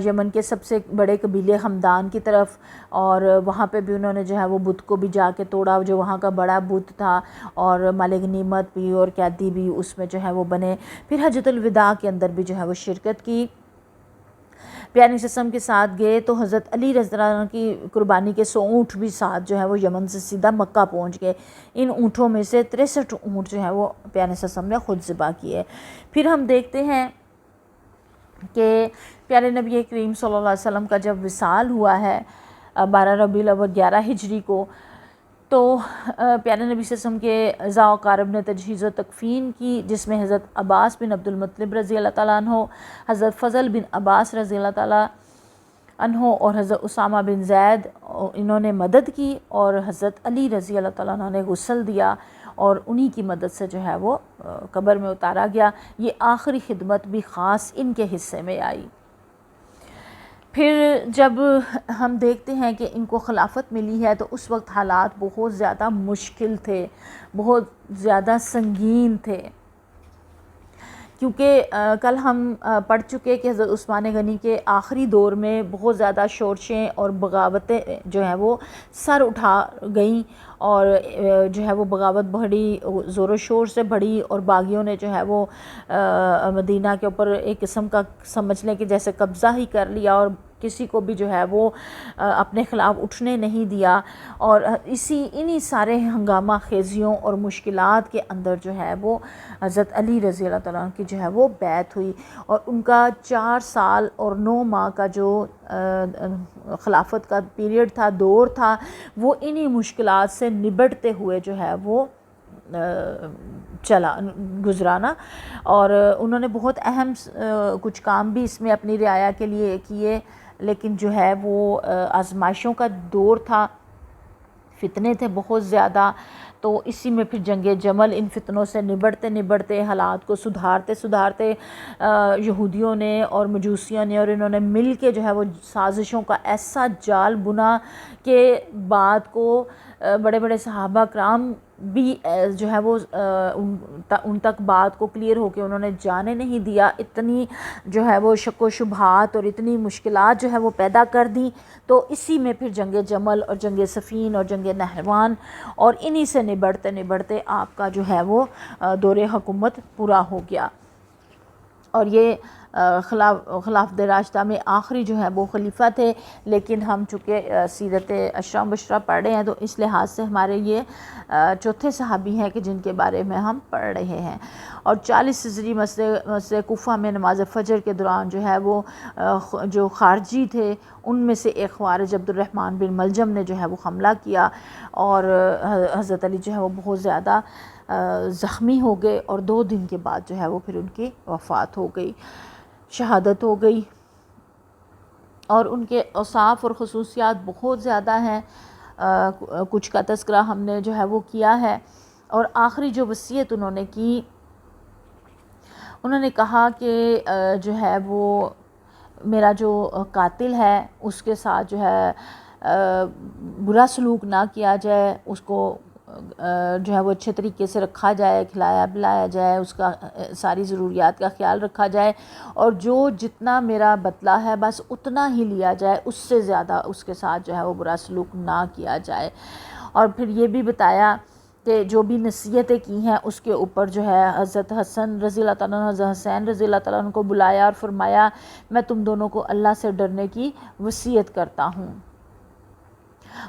یمن کے سب سے بڑے قبیلے حمدان کی طرف، اور وہاں پہ بھی انہوں نے جو ہے وہ بت کو بھی جا کے توڑا، جو وہاں کا بڑا بت تھا، اور مال غنیمت بھی اور قیدی بھی اس میں جو ہے وہ بنے۔ پھر حجۃ الوداع کے اندر بھی جو ہے وہ شرکت کی۔ پیارے نبی صلی اللہ علیہ وسلم کے ساتھ گئے تو حضرت علی رضی اللہ عنہ کی قربانی کے 100 اونٹ بھی ساتھ جو ہے وہ یمن سے سیدھا مکہ پہنچ گئے۔ ان اونٹوں میں سے 63 اونٹ جو ہے وہ پیارے نبی صلی اللہ علیہ وسلم نے خود ذبح کیے۔ پھر ہم دیکھتے ہیں کہ پیارے نبی کریم صلی اللہ علیہ وسلم کا جب وصال ہوا ہے 12 ربیع الاول 11 ہجری کو، تو پیارے نبی صلی اللہ علیہ وسلم کے اعزاء و اقارب نے تجہیز و تکفین کی، جس میں حضرت عباس بن عبد المطلب رضی اللہ تعالیٰ عنہ، حضرت فضل بن عباس رضی اللہ تعالیٰ عنہ اور حضرت اسامہ بن زید انہوں نے مدد کی، اور حضرت علی رضی اللہ تعالیٰ عنہ نے غسل دیا، اور انہی کی مدد سے جو ہے وہ قبر میں اتارا گیا۔ یہ آخری خدمت بھی خاص ان کے حصے میں آئی۔ پھر جب ہم دیکھتے ہیں کہ ان کو خلافت ملی ہے تو اس وقت حالات بہت زیادہ مشکل تھے، بہت زیادہ سنگین تھے، کیونکہ کل ہم پڑھ چکے کہ حضرت عثمان غنی کے آخری دور میں بہت زیادہ شورشیں اور بغاوتیں جو ہیں وہ سر اٹھا گئیں، اور جو ہے وہ بغاوت بڑھی، زور و شور سے بڑھی، اور باغیوں نے جو ہے وہ مدینہ کے اوپر ایک قسم کا سمجھ لیں کہ جیسے قبضہ ہی کر لیا، اور کسی کو بھی جو ہے وہ اپنے خلاف اٹھنے نہیں دیا، اور انہی سارے ہنگامہ خیزیوں اور مشکلات کے اندر جو ہے وہ حضرت علی رضی اللہ تعالیٰ عنہ کی جو ہے وہ بیعت ہوئی، اور ان کا 4 سال اور 9 ماہ کا جو خلافت کا پیریڈ تھا، دور تھا، وہ انہی مشکلات سے نبٹتے ہوئے جو ہے وہ گزرانا، اور انہوں نے بہت اہم کچھ کام بھی اس میں اپنی رعایا کے لیے کیے، لیکن جو ہے وہ آزمائشوں کا دور تھا، فتنے تھے بہت زیادہ، تو اسی میں پھر جنگ جمل ان فتنوں سے نبڑتے حالات کو سدھارتے یہودیوں نے اور مجوسیوں نے اور انہوں نے مل کے جو ہے وہ سازشوں کا ایسا جال بنا کہ بات کو بڑے بڑے صحابہ کرام بھی جو ہے وہ ان تک بات کو کلیئر ہو کے انہوں نے جانے نہیں دیا، اتنی جو ہے وہ شک و شبہات اور اتنی مشکلات جو ہے وہ پیدا کر دیں۔ تو اسی میں پھر جنگ جمل اور جنگ صفین اور جنگ نہروان، اور انہی سے نبڑتے آپ کا جو ہے وہ دور حکومت پورا ہو گیا، اور یہ خلافت راشدہ میں آخری جو ہے وہ خلیفہ تھے۔ لیکن ہم چونکہ سیرت اشرا مبشرہ پڑھ رہے ہیں تو اس لحاظ سے ہمارے یہ چوتھے صحابی ہیں کہ جن کے بارے میں ہم پڑھ رہے ہیں۔ اور 40 ہجری مسجد کوفہ میں نماز فجر کے دوران جو ہے وہ جو خارجی تھے ان میں سے ایک خوارج عبد الرحمن بن ملجم نے جو ہے وہ حملہ کیا، اور حضرت علی جو ہے وہ بہت زیادہ زخمی ہو گئے، اور 2 دن کے بعد جو ہے وہ پھر ان کی وفات ہو گئی، شہادت ہو گئی۔ اور ان کے اوصاف اور خصوصیات بہت زیادہ ہیں، کچھ کا تذکرہ ہم نے جو ہے وہ کیا ہے۔ اور آخری جو وصیت انہوں نے کی، انہوں نے کہا کہ جو ہے وہ میرا جو قاتل ہے اس کے ساتھ جو ہے برا سلوک نہ کیا جائے، اس کو جو ہے وہ اچھے طریقے سے رکھا جائے، کھلایا پلایا جائے، اس کا ساری ضروریات کا خیال رکھا جائے، اور جو جتنا میرا بدلہ ہے بس اتنا ہی لیا جائے، اس سے زیادہ اس کے ساتھ جو ہے وہ برا سلوک نہ کیا جائے۔ اور پھر یہ بھی بتایا کہ جو بھی نصیحتیں کی ہیں اس کے اوپر جو ہے حضرت حسن رضی اللہ تعالیٰ عنہ، حضرت حسین رضی اللہ تعالیٰ عنہ کو بلایا اور فرمایا میں تم دونوں کو اللہ سے ڈرنے کی وصیت کرتا ہوں،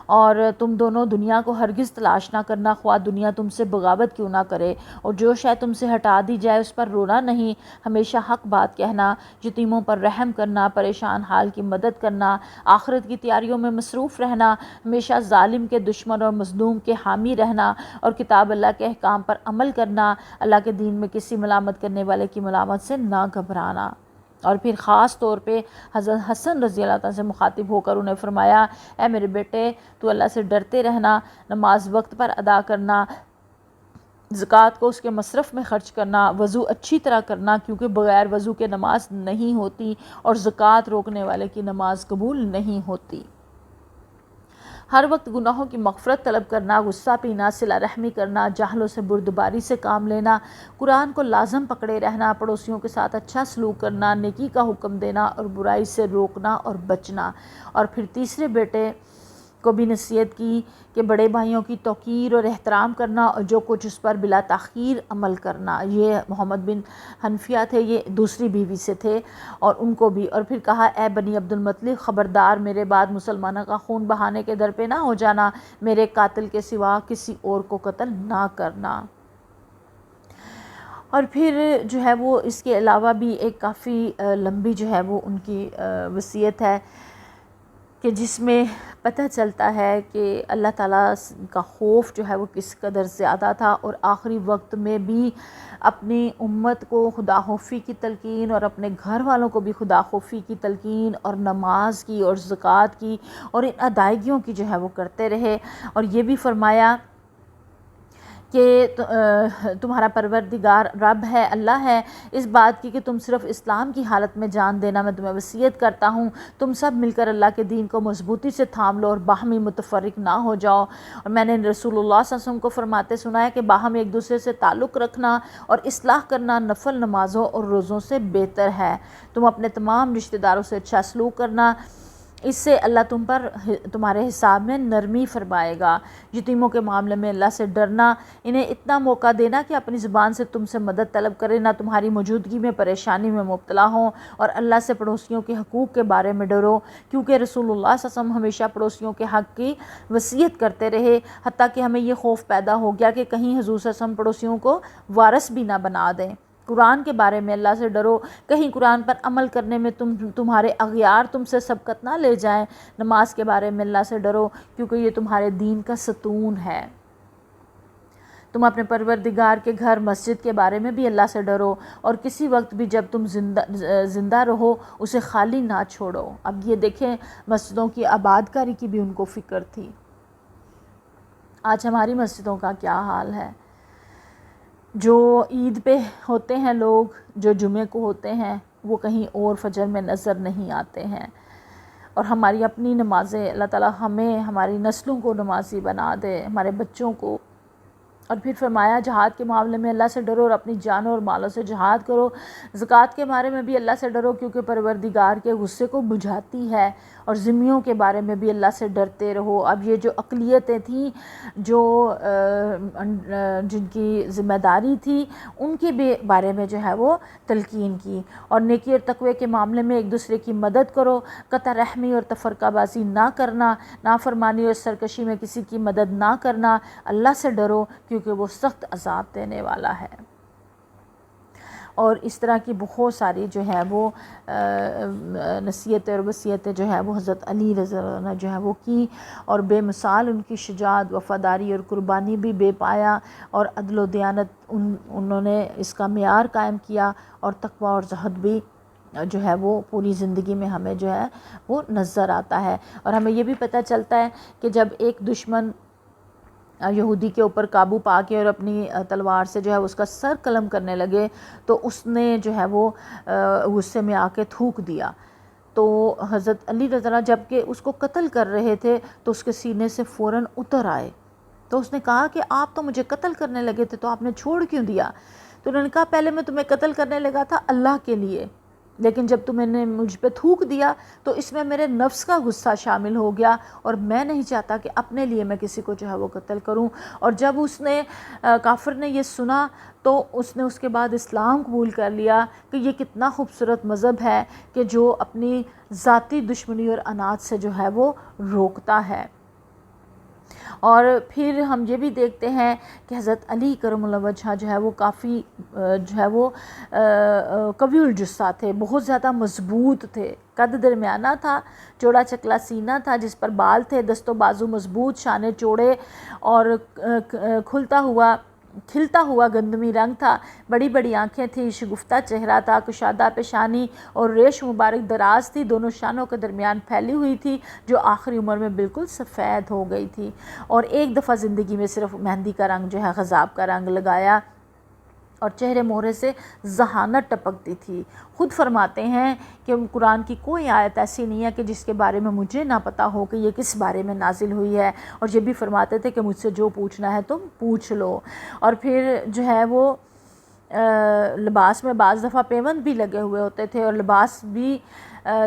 اور تم دونوں دنیا کو ہرگز تلاش نہ کرنا، خواہ دنیا تم سے بغاوت کیوں نہ کرے، اور جو شے تم سے ہٹا دی جائے اس پر رونا نہیں، ہمیشہ حق بات کہنا، یتیموں پر رحم کرنا، پریشان حال کی مدد کرنا، آخرت کی تیاریوں میں مصروف رہنا، ہمیشہ ظالم کے دشمن اور مظلوم کے حامی رہنا، اور کتاب اللہ کے احکام پر عمل کرنا، اللہ کے دین میں کسی ملامت کرنے والے کی ملامت سے نہ گھبرانا۔ اور پھر خاص طور پہ حضرت حسن رضی اللہ تعالیٰ سے مخاطب ہو کر انہیں فرمایا اے میرے بیٹے تو اللہ سے ڈرتے رہنا، نماز وقت پر ادا کرنا، زکوٰۃ کو اس کے مصرف میں خرچ کرنا، وضو اچھی طرح کرنا کیونکہ بغیر وضو کے نماز نہیں ہوتی، اور زکوٰۃ روکنے والے کی نماز قبول نہیں ہوتی۔ ہر وقت گناہوں کی مغفرت طلب کرنا، غصہ پینا، صلہ رحمی کرنا، جاہلوں سے بردباری سے کام لینا، قرآن کو لازم پکڑے رہنا، پڑوسیوں کے ساتھ اچھا سلوک کرنا، نیکی کا حکم دینا اور برائی سے روکنا اور بچنا۔ اور پھر تیسرے بیٹے کو بھی نصیحت کی کہ بڑے بھائیوں کی توقیر اور احترام کرنا اور جو کچھ اس پر بلا تاخیر عمل کرنا۔ یہ محمد بن حنفیہ تھے، یہ دوسری بیوی سے تھے، اور ان کو بھی۔ اور پھر کہا اے بنی عبد المطلب، خبردار میرے بعد مسلمانوں کا خون بہانے کے در پہ نہ ہو جانا، میرے قاتل کے سوا کسی اور کو قتل نہ کرنا۔ اور پھر جو ہے وہ اس کے علاوہ بھی ایک کافی لمبی جو ہے وہ ان کی وصیت ہے کہ جس میں پتہ چلتا ہے کہ اللہ تعالیٰ کا خوف جو ہے وہ کس قدر زیادہ تھا، اور آخری وقت میں بھی اپنی امت کو خدا خوفی کی تلقین اور اپنے گھر والوں کو بھی خدا خوفی کی تلقین اور نماز کی اور زکوٰۃ کی اور ان ادائیگیوں کی جو ہے وہ کرتے رہے۔ اور یہ بھی فرمایا کہ تمہارا پروردگار رب ہے، اللہ ہے، اس بات کی کہ تم صرف اسلام کی حالت میں جان دینا، میں تمہیں وصیت کرتا ہوں تم سب مل کر اللہ کے دین کو مضبوطی سے تھام لو اور باہمی متفرق نہ ہو جاؤ۔ اور میں نے رسول اللہ صلی اللہ علیہ وسلم کو فرماتے سنا ہے کہ باہم ایک دوسرے سے تعلق رکھنا اور اصلاح کرنا نفل نمازوں اور روزوں سے بہتر ہے۔ تم اپنے تمام رشتہ داروں سے اچھا سلوک کرنا، اس سے اللہ تم پر تمہارے حساب میں نرمی فرمائے گا۔ یتیموں کے معاملے میں اللہ سے ڈرنا، انہیں اتنا موقع دینا کہ اپنی زبان سے تم سے مدد طلب کرے، نہ تمہاری موجودگی میں پریشانی میں مبتلا ہوں، اور اللہ سے پڑوسیوں کے حقوق کے بارے میں ڈرو، کیونکہ رسول اللہ صلی اللہ علیہ وسلم ہمیشہ پڑوسیوں کے حق کی وصیت کرتے رہے، حتیٰ کہ ہمیں یہ خوف پیدا ہو گیا کہ کہیں حضور صلی اللہ علیہ وسلم پڑوسیوں کو وارث بھی نہ بنا دیں۔ قرآن کے بارے میں اللہ سے ڈرو، کہیں قرآن پر عمل کرنے میں تمہارے اغیار تم سے سبقت نہ لے جائیں۔ نماز کے بارے میں اللہ سے ڈرو، کیونکہ یہ تمہارے دین کا ستون ہے۔ تم اپنے پروردگار کے گھر مسجد کے بارے میں بھی اللہ سے ڈرو، اور کسی وقت بھی جب تم زندہ رہو اسے خالی نہ چھوڑو۔ اب یہ دیکھیں مسجدوں کی آباد کاری کی بھی ان کو فکر تھی۔ آج ہماری مسجدوں کا کیا حال ہے؟ جو عید پہ ہوتے ہیں لوگ، جو جمعے کو ہوتے ہیں، وہ کہیں اور فجر میں نظر نہیں آتے ہیں۔ اور ہماری اپنی نمازیں، اللہ تعالیٰ ہمیں ہماری نسلوں کو نمازی بنا دے، ہمارے بچوں کو۔ اور پھر فرمایا جہاد کے معاملے میں اللہ سے ڈرو اور اپنی جانوں اور مالوں سے جہاد کرو۔ زکوٰۃ کے بارے میں بھی اللہ سے ڈرو، کیونکہ پروردگار کے غصے کو بجھاتی ہے، اور ذمیوں کے بارے میں بھی اللہ سے ڈرتے رہو۔ اب یہ جو اقلیتیں تھیں، جو جن کی ذمہ داری تھی، ان کے بھی بارے میں جو ہے وہ تلقین کی۔ اور نیکی اور تقوی کے معاملے میں ایک دوسرے کی مدد کرو، قطع رحمی اور تفرقہ بازی نہ کرنا، نافرمانی اور سرکشی میں کسی کی مدد نہ کرنا، اللہ سے ڈرو کیونکہ وہ سخت عذاب دینے والا ہے۔ اور اس طرح کی بہت ساری جو ہے وہ نصیحتیں اور وصیتیں جو ہے وہ حضرت علی رضی اللہ عنہ جو ہے وہ کی، اور بے مثال ان کی شجاعت، وفاداری اور قربانی بھی بے پایا، اور عدل و دیانت انہوں نے اس کا معیار قائم کیا، اور تقوی اور زہد بھی جو ہے وہ پوری زندگی میں ہمیں جو ہے وہ نظر آتا ہے۔ اور ہمیں یہ بھی پتہ چلتا ہے کہ جب ایک دشمن یہودی کے اوپر قابو پا کے اور اپنی تلوار سے جو ہے اس کا سر قلم کرنے لگے، تو اس نے جو ہے وہ غصے میں آ کے تھوک دیا۔ تو حضرت علی رضی اللہ جب کہ اس کو قتل کر رہے تھے تو اس کے سینے سے فوراً اتر آئے، تو اس نے کہا کہ آپ تو مجھے قتل کرنے لگے تھے تو آپ نے چھوڑ کیوں دیا؟ تو انہوں نے کہا پہلے میں تمہیں قتل کرنے لگا تھا اللہ کے لیے، لیکن جب تم نے مجھ پہ تھوک دیا تو اس میں میرے نفس کا غصہ شامل ہو گیا، اور میں نہیں چاہتا کہ اپنے لیے میں کسی کو جو ہے وہ قتل کروں۔ اور جب اس نے کافر نے یہ سنا تو اس نے اس کے بعد اسلام قبول کر لیا کہ یہ کتنا خوبصورت مذہب ہے کہ جو اپنی ذاتی دشمنی اور عناد سے جو ہے وہ روکتا ہے۔ اور پھر ہم یہ بھی دیکھتے ہیں کہ حضرت علی کرم اللہ وجہہ جو ہے وہ کافی جو ہے وہ قوی الجثہ تھے، بہت زیادہ مضبوط تھے، قد درمیانہ تھا، چوڑا چکلا سینہ تھا جس پر بال تھے، دست و بازو مضبوط، شانے چوڑے، اور کھلتا ہوا گندمی رنگ تھا، بڑی بڑی آنکھیں تھیں، شگفتہ چہرہ تھا، کشادہ پیشانی اور ریش مبارک دراز تھی، دونوں شانوں کے درمیان پھیلی ہوئی تھی، جو آخری عمر میں بالکل سفید ہو گئی تھی، اور ایک دفعہ زندگی میں صرف مہندی کا رنگ جو ہے غضب کا رنگ لگایا، اور چہرے مہرے سے ذہانت ٹپکتی تھی۔ خود فرماتے ہیں کہ قرآن کی کوئی آیت ایسی نہیں ہے کہ جس کے بارے میں مجھے نہ پتہ ہو کہ یہ کس بارے میں نازل ہوئی ہے، اور یہ بھی فرماتے تھے کہ مجھ سے جو پوچھنا ہے تم پوچھ لو۔ اور پھر جو ہے وہ لباس میں بعض دفعہ پیوند بھی لگے ہوئے ہوتے تھے، اور لباس بھی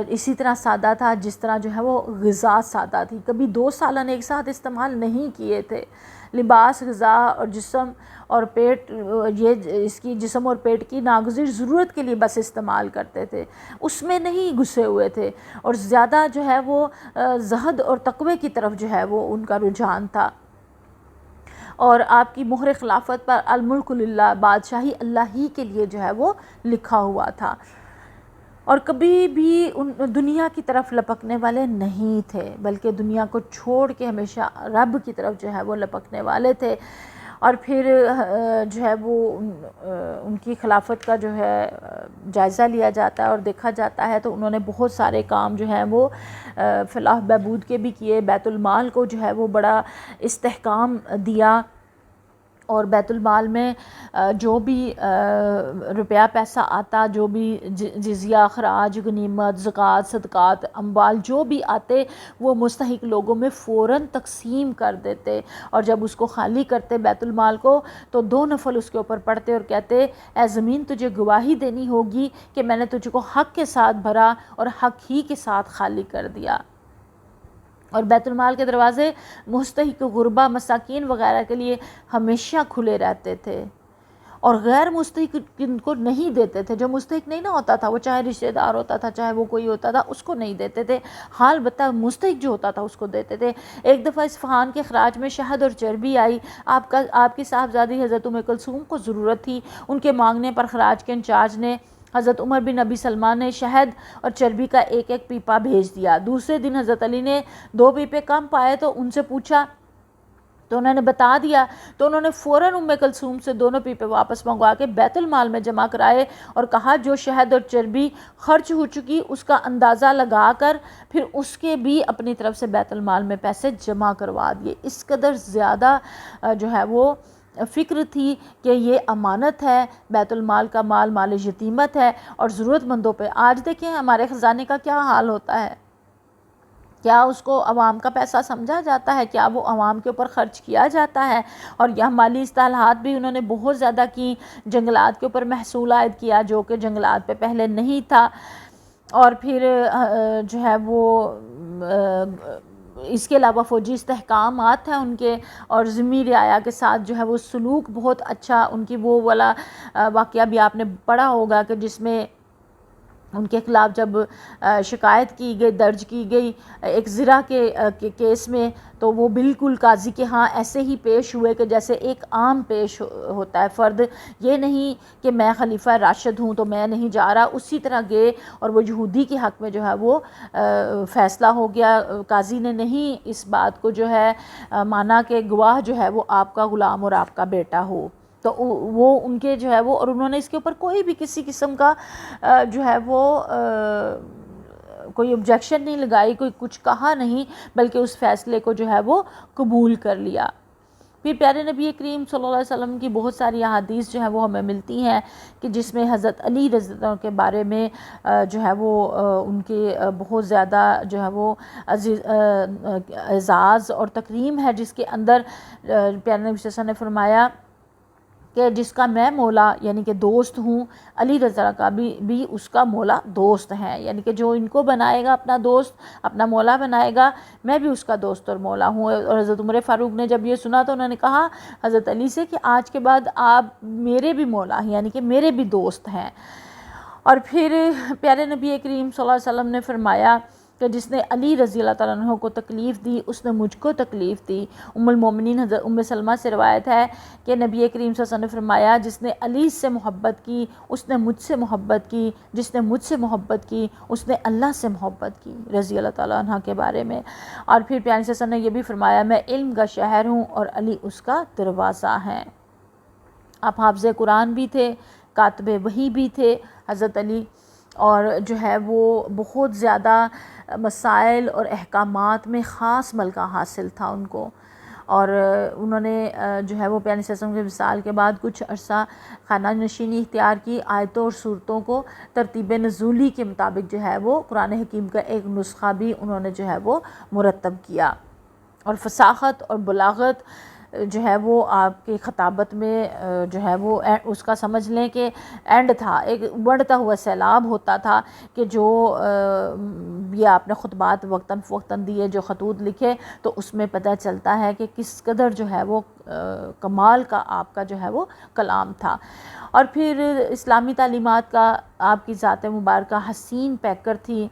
اسی طرح سادہ تھا جس طرح جو ہے وہ غذا سادہ تھی۔ کبھی 2 سالن ایک ساتھ استعمال نہیں کیے تھے۔ لباس، غذا اور جسم اور پیٹ، یہ اس کی جسم اور پیٹ کی ناگزیر ضرورت کے لیے بس استعمال کرتے تھے، اس میں نہیں گھسے ہوئے تھے، اور زیادہ جو ہے وہ زہد اور تقوی کی طرف جو ہے وہ ان کا رجحان تھا۔ اور آپ کی مہر خلافت پر الملک للہ، بادشاہی اللہ ہی کے لیے جو ہے وہ لکھا ہوا تھا، اور کبھی بھی ان دنیا کی طرف لپکنے والے نہیں تھے، بلکہ دنیا کو چھوڑ کے ہمیشہ رب کی طرف جو ہے وہ لپکنے والے تھے۔ اور پھر جو ہے وہ ان کی خلافت کا جو ہے جائزہ لیا جاتا ہے اور دیکھا جاتا ہے تو انہوں نے بہت سارے کام جو ہیں وہ فلاح بہبود کے بھی کیے، بیت المال کو جو ہے وہ بڑا استحکام دیا، اور بیت المال میں جو بھی روپیہ پیسہ آتا، جو بھی جزیہ، خراج، غنیمت، زکوٰۃ، صدقات، اموال جو بھی آتے وہ مستحق لوگوں میں فوراً تقسیم کر دیتے، اور جب اس کو خالی کرتے بیت المال کو تو 2 نفل اس کے اوپر پڑھتے اور کہتے اے زمین تجھے گواہی دینی ہوگی کہ میں نے تجھ کو حق کے ساتھ بھرا اور حق ہی کے ساتھ خالی کر دیا۔ اور بیت المال کے دروازے مستحق غربا، مساکین وغیرہ کے لیے ہمیشہ کھلے رہتے تھے، اور غیر مستحق کو نہیں دیتے تھے۔ جو مستحق نہیں نہ ہوتا تھا، وہ چاہے رشتہ دار ہوتا تھا، چاہے وہ کوئی ہوتا تھا، اس کو نہیں دیتے تھے، حال بتا مستحق جو ہوتا تھا اس کو دیتے تھے۔ ایک دفعہ اصفہان کے خراج میں شہد اور چربی آئی، آپ کی صاحبزادی حضرت ام کلثوم کو ضرورت تھی، ان کے مانگنے پر خراج کے انچارج نے حضرت عمر بن ابی سلمہ نے شہد اور چربی کا 1 پیپا بھیج دیا۔ دوسرے دن حضرت علی نے 2 پیپے کم پائے تو ان سے پوچھا تو انہوں نے بتا دیا، تو انہوں نے فوراً ام کلثوم سے 2 پیپے واپس منگوا کے بیت المال میں جمع کرائے، اور کہا جو شہد اور چربی خرچ ہو چکی اس کا اندازہ لگا کر پھر اس کے بھی اپنی طرف سے بیت المال میں پیسے جمع کروا دیے۔ اس قدر زیادہ جو ہے وہ فکر تھی کہ یہ امانت ہے، بیت المال کا مال مال یتیمت ہے، اور ضرورت مندوں پہ۔ آج دیکھیں ہمارے خزانے کا کیا حال ہوتا ہے، کیا اس کو عوام کا پیسہ سمجھا جاتا ہے، کیا وہ عوام کے اوپر خرچ کیا جاتا ہے؟ اور یہ مالی اصطلاحات بھی انہوں نے بہت زیادہ کی، جنگلات کے اوپر محصول عائد کیا جو کہ جنگلات پہ پہلے نہیں تھا، اور پھر جو ہے وہ اس کے علاوہ فوجی استحکامات ہیں ان کے، اور ذمی رعایا کے ساتھ جو ہے وہ سلوک بہت اچھا ان کی۔ وہ والا واقعہ بھی آپ نے پڑھا ہوگا کہ جس میں ان کے خلاف جب شکایت کی گئی، درج کی گئی ایک زرہ کے کیس میں، تو وہ بالکل قاضی کے ہاں ایسے ہی پیش ہوئے کہ جیسے ایک عام پیش ہوتا ہے فرد، یہ نہیں کہ میں خلیفہ راشد ہوں تو میں نہیں جا رہا، اسی طرح گئے، اور وہ یہودی کے حق میں جو ہے وہ فیصلہ ہو گیا۔ قاضی نے نہیں اس بات کو جو ہے مانا کہ گواہ جو ہے وہ آپ کا غلام اور آپ کا بیٹا ہو، تو وہ ان کے جو ہے وہ، اور انہوں نے اس کے اوپر کوئی بھی کسی قسم کا جو ہے وہ کوئی objection نہیں لگائی، کوئی کچھ کہا نہیں، بلکہ اس فیصلے کو جو ہے وہ قبول کر لیا۔ پھر پیارے نبی کریم صلی اللہ علیہ وسلم کی بہت ساری احادیث جو ہیں وہ ہمیں ملتی ہیں کہ جس میں حضرت علی رضی اللہ عنہ کے بارے میں جو ہے وہ ان کے بہت زیادہ جو ہے وہ اعزاز اور تکریم ہے، جس کے اندر پیارے نبی صلی اللہ علیہ وسلم نے فرمایا کہ جس کا میں مولا یعنی کہ دوست ہوں، علی رضی اللہ کا بھی اس کا مولا دوست ہے، یعنی کہ جو ان کو بنائے گا اپنا دوست، اپنا مولا بنائے گا، میں بھی اس کا دوست اور مولا ہوں۔ اور حضرت عمر فاروق نے جب یہ سنا تو انہوں نے کہا حضرت علی سے کہ آج کے بعد آپ میرے بھی مولا ہیں، یعنی کہ میرے بھی دوست ہیں۔ اور پھر پیارے نبی کریم صلی اللہ علیہ وسلم نے فرمایا کہ جس نے علی رضی اللہ تعالیٰ عنہ کو تکلیف دی اس نے مجھ کو تکلیف دی۔ ام المومنین حضرت ام سلمہ سے روایت ہے کہ نبی کریم صلی اللہ علیہ وسلم نے فرمایا جس نے علی سے محبت کی اس نے مجھ سے محبت کی، جس نے مجھ سے محبت کی اس نے اللہ سے محبت کی، رضی اللہ تعالیٰ عنہ کے بارے میں۔ اور پھر پیارے صلی اللہ علیہ وسلم نے یہ بھی فرمایا میں علم کا شہر ہوں اور علی اس کا دروازہ ہے۔ آپ حافظ قرآن بھی تھے، کاتب وحی بھی تھے حضرت علی، اور جو ہے وہ بہت زیادہ مسائل اور احکامات میں خاص ملکہ حاصل تھا ان کو، اور انہوں نے جو ہے وہ پیارے صلی اللہ علیہ وسلم کے وصال کے بعد کچھ عرصہ خانہ نشینی اختیار کی، آیتوں اور صورتوں کو ترتیب نزولی کے مطابق جو ہے وہ قرآن حکیم کا ایک نسخہ بھی انہوں نے جو ہے وہ مرتب کیا، اور فصاحت اور بلاغت جو ہے وہ آپ کی خطابت میں جو ہے وہ اس کا سمجھ لیں کہ اینڈ تھا، ایک بڑھتا ہوا سیلاب ہوتا تھا کہ جو یہ آپ نے خطبات وقتاً فوقتاً دیے، جو خطوط لکھے، تو اس میں پتہ چلتا ہے کہ کس قدر جو ہے وہ کمال کا آپ کا جو ہے وہ کلام تھا۔ اور پھر اسلامی تعلیمات کا آپ کی ذات مبارکہ حسین پیکر تھی،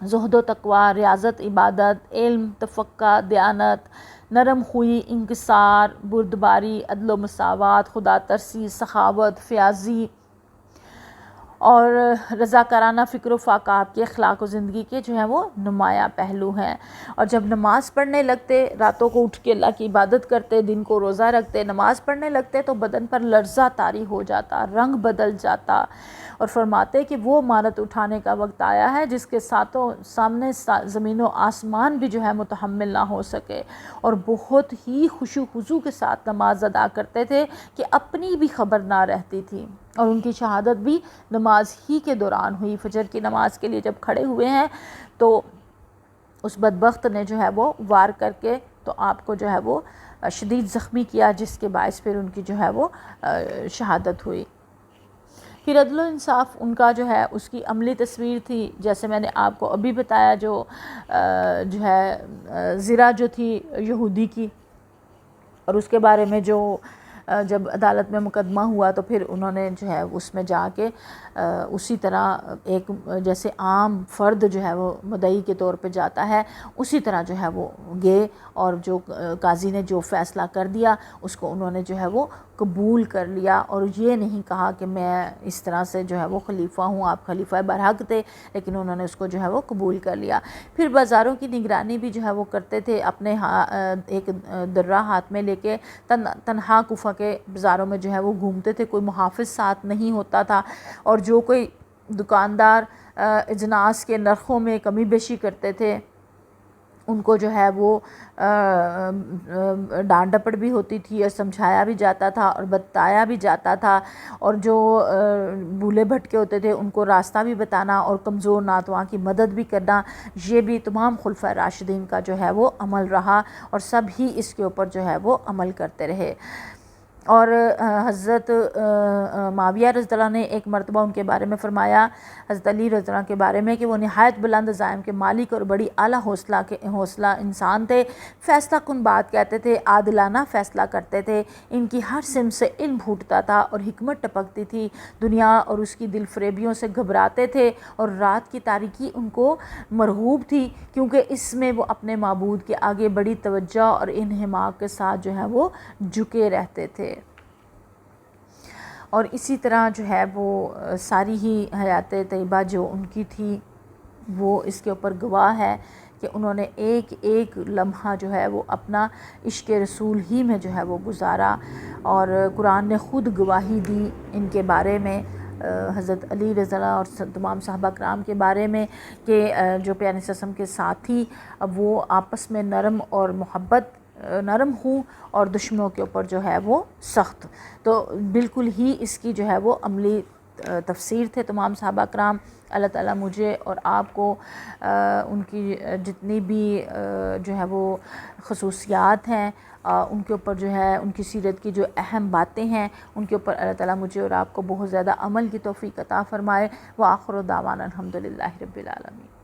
زہد و تقویٰ، ریاضت عبادت، علم، تفقہ، دیانت، نرم خوئی، انکسار، بردباری، عدل و مساوات، خدا ترسی، سخاوت، فیاضی اور رضاکارانہ فکر و فاقہ آپ کے اخلاق و زندگی کے جو ہیں وہ نمایاں پہلو ہیں۔ اور جب نماز پڑھنے لگتے، راتوں کو اٹھ کے اللہ کی عبادت کرتے، دن کو روزہ رکھتے، نماز پڑھنے لگتے تو بدن پر لرزہ طاری ہو جاتا، رنگ بدل جاتا، اور فرماتے کہ وہ امانت اٹھانے کا وقت آیا ہے جس کے سامنے زمین و آسمان بھی جو ہے متحمل نہ ہو سکے، اور بہت ہی خشوع و خضوع کے ساتھ نماز ادا کرتے تھے کہ اپنی بھی خبر نہ رہتی تھی، اور ان کی شہادت بھی نماز ہی کے دوران ہوئی۔ فجر کی نماز کے لیے جب کھڑے ہوئے ہیں تو اس بدبخت نے جو ہے وہ وار کر کے تو آپ کو جو ہے وہ شدید زخمی کیا، جس کے باعث پھر ان کی جو ہے وہ شہادت ہوئی۔ پھر عدل و انصاف ان کا جو ہے اس کی عملی تصویر تھی، جیسے میں نے آپ کو ابھی بتایا، جو ہے زرہ جو تھی یہودی کی، اور اس کے بارے میں جو جب عدالت میں مقدمہ ہوا تو پھر انہوں نے جو ہے اس میں جا کے اسی طرح ایک جیسے عام فرد جو ہے وہ مدعی کے طور پہ جاتا ہے، اسی طرح جو ہے وہ گئے، اور جو قاضی نے جو فیصلہ کر دیا اس کو انہوں نے جو ہے وہ قبول کر لیا، اور یہ نہیں کہا کہ میں اس طرح سے جو ہے وہ خلیفہ ہوں، آپ خلیفہ برحق تھے، لیکن انہوں نے اس کو جو ہے وہ قبول کر لیا۔ پھر بازاروں کی نگرانی بھی جو ہے وہ کرتے تھے، اپنے ایک درہ ہاتھ میں لے کے تنہا کوفہ کے بازاروں میں جو ہے وہ گھومتے تھے، کوئی محافظ ساتھ نہیں ہوتا تھا، اور جو کوئی دکاندار اجناس کے نرخوں میں کمی بیشی کرتے تھے ان کو جو ہے وہ ڈانٹ ڈپٹ بھی ہوتی تھی، اور سمجھایا بھی جاتا تھا اور بتایا بھی جاتا تھا، اور جو بھولے بھٹکے ہوتے تھے ان کو راستہ بھی بتانا اور کمزور ناتواں کی مدد بھی کرنا، یہ بھی تمام خلفائے راشدین کا جو ہے وہ عمل رہا، اور سب ہی اس کے اوپر جو ہے وہ عمل کرتے رہے۔ اور حضرت معاویہ رضی اللہ عنہ نے ایک مرتبہ ان کے بارے میں فرمایا، حضرت علی رضی اللہ عنہ کے بارے میں، کہ وہ نہایت بلند عزائم کے مالک اور بڑی اعلیٰ حوصلہ انسان تھے، فیصلہ کن بات کہتے تھے، عادلانہ فیصلہ کرتے تھے، ان کی ہر سمت سے علم پھوٹتا تھا اور حکمت ٹپکتی تھی، دنیا اور اس کی دل فریبیوں سے گھبراتے تھے، اور رات کی تاریکی ان کو مرغوب تھی، کیونکہ اس میں وہ اپنے معبود کے آگے بڑی توجہ اور انہماک کے ساتھ جو ہے وہ جھکے رہتے تھے۔ اور اسی طرح جو ہے وہ ساری ہی حیات طیبہ جو ان کی تھی وہ اس کے اوپر گواہ ہے کہ انہوں نے ایک ایک لمحہ جو ہے وہ اپنا عشق رسول ہی میں جو ہے وہ گزارا، اور قرآن نے خود گواہی دی ان کے بارے میں، حضرت علی رضی اللہ اور تمام صحابہ کرام کے بارے میں، کہ جو پیارے صلی اللہ علیہ وسلم کے ساتھی وہ آپس میں نرم ہوں اور دشمنوں کے اوپر جو ہے وہ سخت، تو بالکل ہی اس کی جو ہے وہ عملی تفسیر تھے تمام صحابہ کرام۔ اللہ تعالیٰ مجھے اور آپ کو ان کی جتنی بھی جو ہے وہ خصوصیات ہیں ان کے اوپر جو ہے ان کی سیرت کی جو اہم باتیں ہیں ان کے اوپر اللہ تعالیٰ مجھے اور آپ کو بہت زیادہ عمل کی توفیق عطا فرمائے۔ وآخر دعوانا الحمدللہ رب العالمین۔